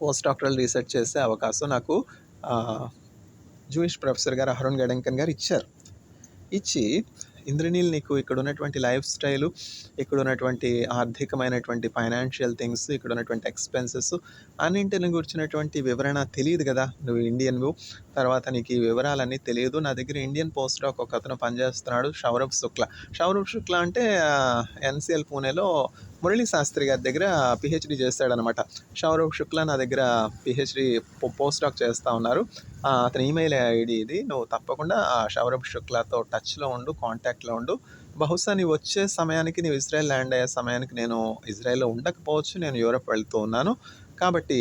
పోస్ట్ డాక్టరల్ రీసెర్చ్ చేసే అవకాశం నాకు జూయిష్ ప్రొఫెసర్ గారు అహరోన్ గెడెంకన్ గారు ఇచ్చి, ఇంద్రనీల్ నీకు ఇక్కడ ఉన్నటువంటి లైఫ్ స్టైలు, ఇక్కడ ఉన్నటువంటి ఆర్థికమైనటువంటి ఫైనాన్షియల్ థింగ్స్, ఇక్కడ ఉన్నటువంటి ఎక్స్పెన్సెస్ అన్నింటిని గురించినటువంటి వివరణ తెలియదు కదా, నువ్వు ఇండియన్వు, తర్వాత నీకు ఈ వివరాలన్నీ తెలియదు. నా దగ్గర ఇండియన్ పోస్ట్ డాక్ ఒక అతను పనిచేస్తున్నాడు, సౌరభ్ శుక్లా అంటే ఎన్సిఎల్ పూణేలో మురళీ శాస్త్రి గారి దగ్గర పిహెచ్డి చేస్తాడనమాట. సౌరభ్ శుక్లా నా దగ్గర పిహెచ్డి పోస్ట్ డాక్ చేస్తూ ఉన్నారు. అతని ఈమెయిల్ ఐడి ఇది. నువ్వు తప్పకుండా సౌరభ్ శుక్లాతో టచ్లో ఉండు, కాంటాక్ట్లో ఉండు. బహుశా నీవు వచ్చే సమయానికి, నీవు ఇజ్రాయెల్ ల్యాండ్ అయ్యే సమయానికి నేను ఇజ్రాయెల్లో ఉండకపోవచ్చు, నేను యూరప్ వెళ్తూ ఉన్నాను. కాబట్టి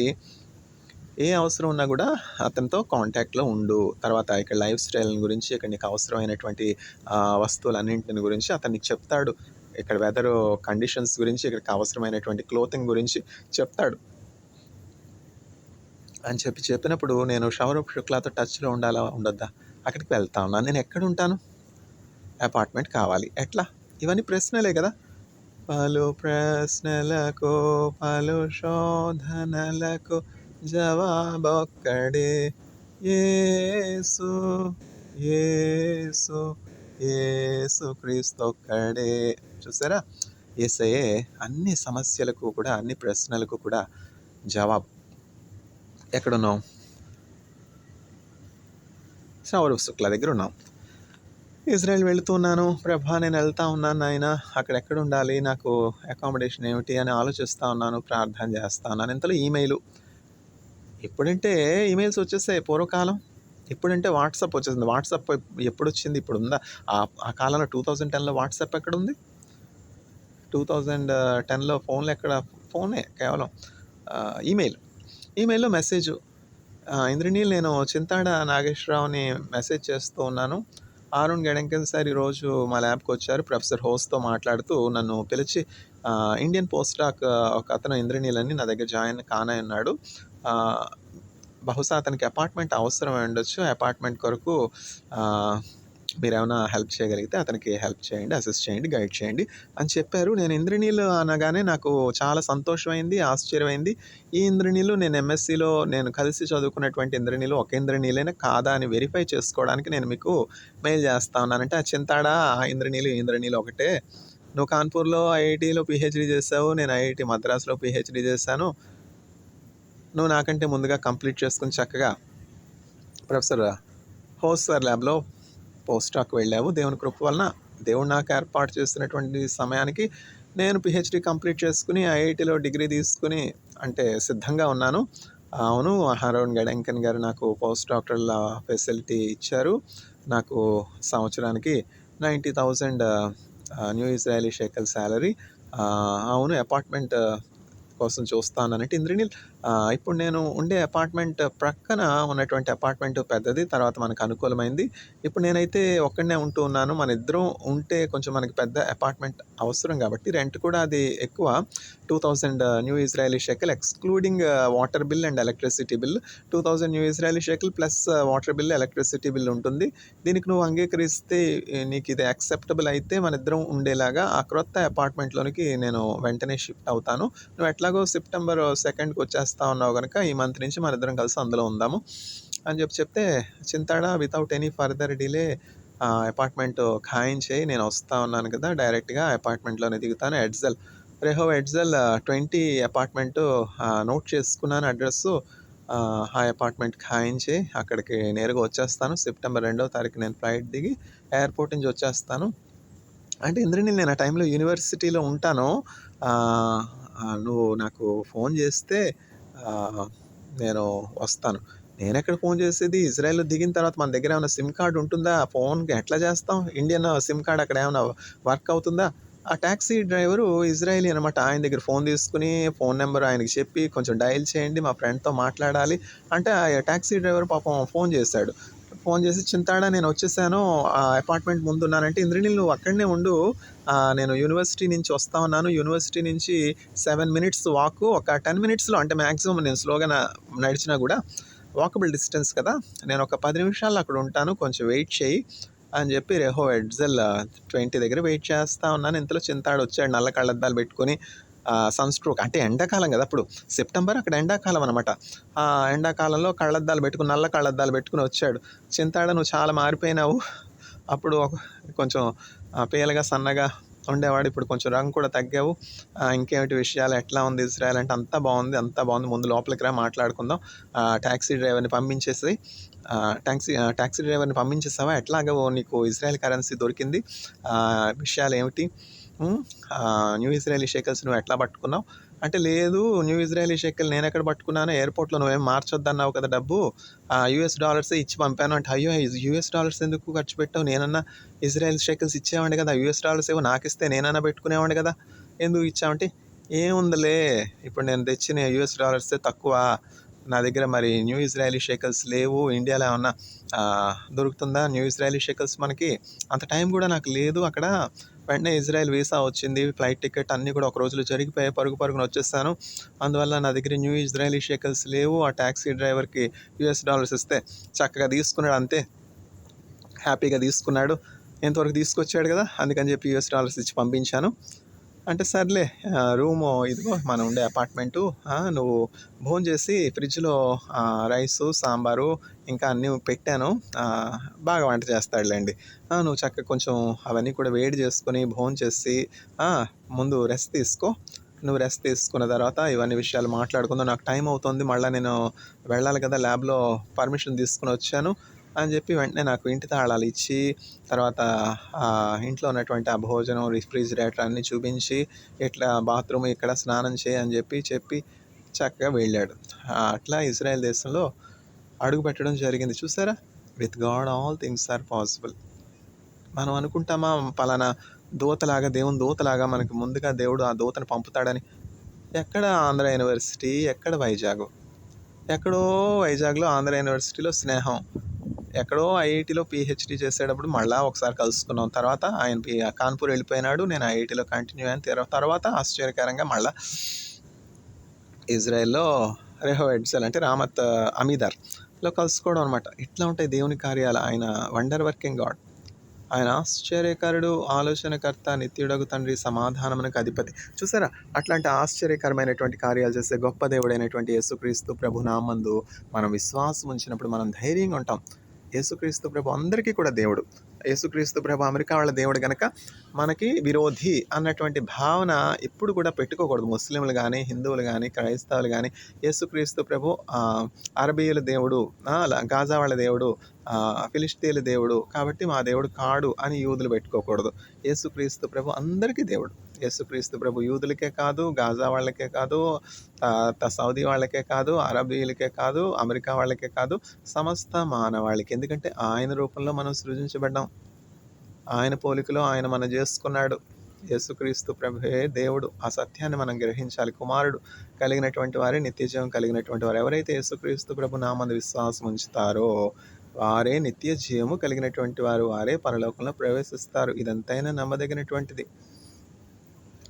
ఏ అవసరం ఉన్నా కూడా అతనితో కాంటాక్ట్లో ఉండు. తర్వాత ఇక్కడ లైఫ్ స్టైల్ గురించి, ఇక్కడ నీకు అవసరమైనటువంటి వస్తువులన్నింటిని గురించి అతనికి చెప్తాడు. ఇక్కడ వెదర్ కండిషన్స్ గురించి, ఇక్కడికి అవసరమైనటువంటి క్లోతింగ్ గురించి చెప్తాడు అని చెప్పినప్పుడు నేను సౌరభ్ శుక్లాతో టచ్లో ఉండాలా ఉండొద్దా? అక్కడికి వెళ్తా ఉన్నాను. నేను ఎక్కడ ఉంటాను? అపార్ట్మెంట్ కావాలి. ఎట్లా? ఇవన్నీ ప్రశ్నలే కదా. పలు ప్రశ్నలకు పలు శోధనలకు జవాబొక్కడే, యేసు యేసు యేసు క్రీస్తు ఒక్కడే. చూసారా, యేసయ్యే అన్ని సమస్యలకు కూడా, అన్ని ప్రశ్నలకు కూడా జవాబు. ఎక్కడున్నాం? సౌరభ్ శుక్లా దగ్గర ఉన్నాం. ఇజ్రాయెల్ వెళుతున్నాను. ప్రభా, నేను వెళ్తా ఉన్నాను నాయన, అక్కడ ఎక్కడ ఉండాలి, నాకు అకామిడేషన్ ఏమిటి అని ఆలోచిస్తూ ఉన్నాను, ప్రార్థన చేస్తా ఉన్నాను. ఇంతలో ఇప్పుడంటే ఈమెయిల్స్ వచ్చేసాయి. పూర్వకాలం ఇప్పుడంటే వాట్సాప్ వచ్చేసింది. వాట్సాప్ ఎప్పుడు వచ్చింది? ఇప్పుడు ఉందా? ఆ కాలంలో 2010లో వాట్సాప్ ఎక్కడ ఉంది? 2010లో ఫోన్లు ఎక్కడ? ఫోనే కేవలం ఈమెయిల్లో మెసేజ్. ఇంద్రనీల్, నేను చింతాడ నాగేశ్వరరావుని మెసేజ్ చేస్తూ ఉన్నాను. అరుణ్ గెడెంకన్ సార్ ఈరోజు మా ల్యాబ్కి వచ్చారు. ప్రొఫెసర్ హోస్తో మాట్లాడుతూ నన్ను పిలిచి, ఇండియన్ పోస్ట్ డాక్ ఒక అతను ఇంద్రనీల్ అని నా దగ్గర జాయిన్ కానన్నాడు. బహుశా అతనికి అపార్ట్మెంట్ అవసరం ఉండొచ్చు. అపార్ట్మెంట్ కొరకు మీరు ఏమైనా హెల్ప్ చేయగలిగితే అతనికి హెల్ప్ చేయండి, అసిస్ట్ చేయండి, గైడ్ చేయండి అని చెప్పారు. నేను ఇంద్రనీల్ అనగానే నాకు చాలా సంతోషమైంది, ఆశ్చర్యమైంది. ఈ ఇంద్రనీలు నేను ఎంఎస్సిలో నేను కలిసి చదువుకున్నటువంటి ఇంద్రనీలు ఒక ఇంద్రనీలైనా కాదా అని వెరిఫై చేసుకోవడానికి నేను మీకు మెయిల్ చేస్తా ఉన్నానంటే, ఆ చింతాడా ఆ ఇంద్రనీలు ఒకటే. నువ్వు కాన్పూర్లో ఐఐటీలో పిహెచ్డి చేసావు, నేను ఐఐటి మద్రాసులో పిహెచ్డి చేశాను. నువ్వు నాకంటే ముందుగా కంప్లీట్ చేసుకుని చక్కగా ప్రొఫెసర్ హోస్సర్ ల్యాబ్లో పోస్ట్ డాక్ వెళ్ళావు. దేవుని కృప వలన దేవుడు నాకు ఏర్పాటు చేస్తున్నటువంటి సమయానికి నేను పిహెచ్డి కంప్లీట్ చేసుకుని ఐఐటిలో డిగ్రీ తీసుకుని అంటే సిద్ధంగా ఉన్నాను. అవును, హరోన్ గడెంకన్ గారు నాకు పోస్ట్ డాక్టరల్ ఫెసిలిటీ ఇచ్చారు. నాకు సంవత్సరానికి 90,000 న్యూ ఇజ్రాయలీ షేకల్ శాలరీ. అవును, అపార్ట్మెంట్ కోసం చూస్తానంటే ఇంద్రనీల్ ఇప్పుడు నేను ఉండే అపార్ట్మెంట్ ప్రక్కన ఉన్నటువంటి అపార్ట్మెంట్ పెద్దది, తర్వాత మనకు అనుకూలమైంది. ఇప్పుడు నేనైతే ఒక్కడనే ఉంటూ ఉన్నాను. మన ఇద్దరం ఉంటే కొంచెం మనకి పెద్ద అపార్ట్మెంట్ అవసరం కాబట్టి రెంట్ కూడా అది ఎక్కువ, 2,000 new Israeli shekel excluding water bill and electricity bill. 2,000 new Israeli shekel plus water bill, electricity bill ఉంటుంది. దీనికి నువ్వు అంగీకరిస్తే, నీకు ఇది యాక్సెప్టబుల్ అయితే మన ఇద్దరం ఉండేలాగా ఆ క్రొత్త అపార్ట్మెంట్లోనికి నేను వెంటనే షిఫ్ట్ అవుతాను. నువ్వు ఎట్లాగో సెప్టెంబర్ 2కి వచ్చేస్తా ఉన్నావు కనుక ఈ మంత్ నుంచి మన ఇద్దరం కలిసి అందులో ఉందాము అని చెప్తే, చింతాడా without any further delay apartment ఖాయించేయి, నేను వస్తూ ఉన్నాను కదా, డైరెక్ట్గా అపార్ట్మెంట్లోనే దిగుతాను. రెహోవ్ ఎడ్జల్ 20 అపార్ట్మెంటు నోట్ చేసుకున్నాను అడ్రస్సు. ఆ అపార్ట్మెంట్ ఖాయించి అక్కడికి నేరుగా వచ్చేస్తాను. సెప్టెంబర్ 2వ తారీఖు నేను ఫ్లైట్ దిగి ఎయిర్పోర్ట్ నుంచి వచ్చేస్తాను. అంటే ఇంద్రనీల్ నేను ఆ టైంలో యూనివర్సిటీలో ఉంటాను. నువ్వు నాకు ఫోన్ చేస్తే నేను వస్తాను. నేనెక్కడ ఫోన్ చేసేది, ఇజ్రాయెల్‌లో దిగిన తర్వాత మన దగ్గర ఏమైనా సిమ్ కార్డ్ ఉంటుందా? ఫోన్‌కి ఎట్లా చేస్తాం? ఇండియన్ సిమ్ కార్డ్ అక్కడ ఏమైనా వర్క్ అవుతుందా? ఆ టాక్సీ డ్రైవరు ఇజ్రాయేలీ అనమాట. ఆయన దగ్గర ఫోన్ తీసుకుని ఫోన్ నెంబర్ ఆయనకి చెప్పి కొంచెం డయల్ చేయండి, మా ఫ్రెండ్‌తో మాట్లాడాలి అంటే ఆ టాక్సీ డ్రైవర్ పాపం ఫోన్ చేశాడు. ఫోన్ చేసి, చింతాడా నేను వచ్చేసాను, ఆ అపార్ట్మెంట్ ముందున్నానంటే, ఇంద్రనీల్ నువ్వు అక్కడనే ఉండు, నేను యూనివర్సిటీ నుంచి వస్తా ఉన్నాను. యూనివర్సిటీ నుంచి 7 మినిట్స్ వాక్, ఒక 10 మినిట్స్లో అంటే మ్యాక్సిమం నేను స్లోగా నడిచినా కూడా వాకబుల్ డిస్టెన్స్ కదా, నేను ఒక 10 నిమిషాల్లో అక్కడ ఉంటాను, కొంచెం వెయిట్ చేయి అని చెప్పి రెహోవ్ ఎడ్జల్ 20 దగ్గర వెయిట్ చేస్తూ ఉన్నాను. ఇంతలో చింతాడు వచ్చాడు, నల్ల కళ్ళద్దాలు పెట్టుకొని. సన్ స్ట్రోక్ అంటే ఎండాకాలం కదా అప్పుడు, సెప్టెంబర్ అక్కడ ఎండాకాలం అనమాట. ఆ ఎండాకాలంలో కళ్ళద్దాలు పెట్టుకుని, నల్ల కళ్ళద్దాలు పెట్టుకుని వచ్చాడు. చింతాడ నువ్వు చాలా మారిపోయినావు, అప్పుడు కొంచెం పేలగా సన్నగా ఉండేవాడు, ఇప్పుడు కొంచెం రంగు కూడా తగ్గావు, ఇంకేమిటి విషయాలు, ఎట్లా ఉంది ఇజ్రాయెల్ అంటే, అంతా బాగుంది, ముందు లోపలికి రా మాట్లాడుకుందాం, ట్యాక్సీ డ్రైవర్ని పంపించేసి ట్యాక్సీ డ్రైవర్ని పంపించేసావా, ఎట్లాగో నీకు ఇజ్రాయెల్ కరెన్సీ దొరికింది, విషయాలు ఏమిటి, న్యూ ఇజ్రాయలీ షేకల్స్ నువ్వు ఎట్లా పట్టుకున్నావు అంటే, లేదు న్యూ ఇజ్రాయలీ షేకల్ నేను ఎక్కడ పట్టుకున్నాను, ఎయిర్పోర్ట్లో నువ్వేం మార్చొద్దన్నావు కదా డబ్బు, యూఎస్ డాలర్సే ఇచ్చి పంపాను అంటే, అయ్యో యూఎస్ డాలర్స్ ఎందుకు ఖర్చు పెట్టావు, నేనన్నా ఇజ్రాయెల్ షేకల్స్ ఇచ్చేవాడిని కదా, యూఎస్ డాలర్స్ ఏవో నాకు ఇస్తే నేనన్నా పెట్టుకునేవాడిని కదా, ఎందుకు ఇచ్చావంటే, ఏముందిలే ఇప్పుడు నేను తెచ్చిన యూఎస్ డాలర్సే తక్కువ, నా దగ్గర మరి న్యూ ఇజ్రాయలీ షేకల్స్ లేవు, ఇండియాలో ఏమన్నా దొరుకుతుందా న్యూ ఇజ్రాయలీ షేకల్స్, మనకి అంత టైం కూడా నాకు లేదు అక్కడ, వెంటనే ఇజ్రాయెల్ వీసా వచ్చింది, ఫ్లైట్ టికెట్ అన్నీ కూడా ఒక రోజులో జరిగిపోయాయి, పరుగున వచ్చేసాను, అందువల్ల నా దగ్గర న్యూ ఇజ్రాయలీ షేకల్స్ లేవు. ఆ ట్యాక్సీ డ్రైవర్కి యూఎస్ డాలర్స్ ఇస్తే చక్కగా తీసుకున్నాడు, అంతే హ్యాపీగా తీసుకున్నాడు, ఎంతవరకు తీసుకొచ్చాడు కదా, అందుకని చెప్పి యూఎస్ డాలర్స్ ఇచ్చి పంపించాను. అంటే సర్లే, రూము ఇదిగో మనం ఉండే అపార్ట్మెంటు, నువ్వు భోజనం చేసి ఫ్రిడ్జ్లో రైసు, సాంబారు ఇంకా అన్నీ పెట్టాను, బాగా వంట చేస్తాడులేండి, నువ్వు చక్కగా కొంచెం అవన్నీ కూడా వేడి చేసుకొని భోజనం చేసి ముందు రెస్ట్ తీసుకో, నువ్వు రెస్ట్ తీసుకున్న తర్వాత ఇవన్నీ విషయాలు మాట్లాడుకుందాం, నాకు టైం అవుతుంది, మళ్ళీ నేను వెళ్ళాలి కదా, ల్యాబ్లో పర్మిషన్ తీసుకుని వచ్చాను అని చెప్పి వెంటనే నాకు ఇంటి తాళాలు ఇచ్చి, తర్వాత ఇంట్లో ఉన్నటువంటి ఆ భోజనం, రిఫ్రిజిరేటర్ అన్నీ చూపించి, ఇట్లా బాత్రూమ్ ఇక్కడ స్నానం చేయి అని చెప్పి చక్కగా వెళ్ళాడు. అట్లా ఇజ్రాయెల్ దేశంలో అడుగు పెట్టడం జరిగింది. చూసారా, with God all things are possible. మనం అనుకుంటామా పలానా దూతలాగా, దేవుని దూతలాగా మనకి ముందుగా దేవుడు ఆ దూతను పంపుతాడని, ఎక్కడ ఆంధ్ర యూనివర్సిటీ, ఎక్కడ వైజాగ్, ఎక్కడో వైజాగ్లో ఆంధ్ర యూనివర్సిటీలో స్నేహం, ఎక్కడో ఐఐటీలో పిహెచ్డి చేసేటప్పుడు మళ్ళీ ఒకసారి కలుసుకున్నాం, తర్వాత ఆయన కాన్పూర్ వెళ్ళిపోయినాడు, నేను ఐఐటీలో కంటిన్యూ అయిన తర్వాత ఆశ్చర్యకరంగా మళ్ళీ ఇజ్రాయెల్లో రెహోవ్ ఎడ్జల్ అంటే రామత్ అమీదార్లో కలుసుకోవడం అనమాట. ఇట్లా ఉంటాయి దేవుని కార్యాలు. ఆయన వండర్ వర్కింగ్ గాడ్, ఆయన ఆశ్చర్యకరుడు, ఆలోచనకర్త, నిత్యుడగు తండ్రి, సమాధానమునకు అధిపతి. చూసారా, అట్లాంటి ఆశ్చర్యకరమైనటువంటి కార్యాలు చేసే గొప్ప దేవుడైనటువంటి యేసుక్రీస్తు ప్రభు నామందు మనం విశ్వాసం ఉంచినప్పుడు మనం ధైర్యంగా ఉంటాం. యేసుక్రీస్తు ప్రభు అందరికీ కూడా దేవుడు, యేసుక్రీస్తు ప్రభు అమెరికా వాళ్ళ దేవుడు గనక మనకి విరోధి అన్నటువంటి భావన ఎప్పుడు కూడా పెట్టుకోకూడదు. ముస్లింలు గానీ, హిందువులు గానీ, క్రైస్తవులు గానీ, యేసుక్రీస్తు ప్రభు అరబీయుల దేవుడు, గాజా వాళ్ళ దేవుడు, ఫిలిష్తీయుల దేవుడు కాబట్టి మా దేవుడు కాడు అని యూదులు పెట్టుకోకూడదు. యేసుక్రీస్తు ప్రభు అందరికీ దేవుడు. యేసుక్రీస్తు ప్రభు యూదులకే కాదు, గాజా వాళ్ళకే కాదు, సౌదీ వాళ్ళకే కాదు, అరబీయులకే కాదు, అమెరికా వాళ్ళకే కాదు, సమస్త మానవాళికి. ఎందుకంటే ఆయన రూపంలో మనం సృజించబడ్డాం. ఆయన పోలికలో ఆయన మనం చేసుకున్నాడు. యేసుక్రీస్తు ప్రభువే దేవుడు. ఆ సత్యాన్ని మనం గ్రహించాలి. కుమారుడు కలిగినటువంటి వారే నిత్యజీవం కలిగినటువంటి వారు. ఎవరైతే యేసుక్రీస్తు ప్రభు నామందు విశ్వాసం ఉంచుతారో వారే నిత్య జీవము కలిగినటువంటి వారు. వారే పరలోకంలో ప్రవేశిస్తారు. ఇదంతైనా నమ్మదగినటువంటిది.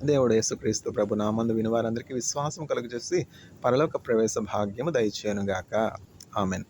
దేవుడు యేసుక్రీస్తు ప్రభు నామందు విని వారందరికీ విశ్వాసం కలుగజేసి పరలోక ప్రవేశ భాగ్యము దయచేయునుగాక. ఆమెన్.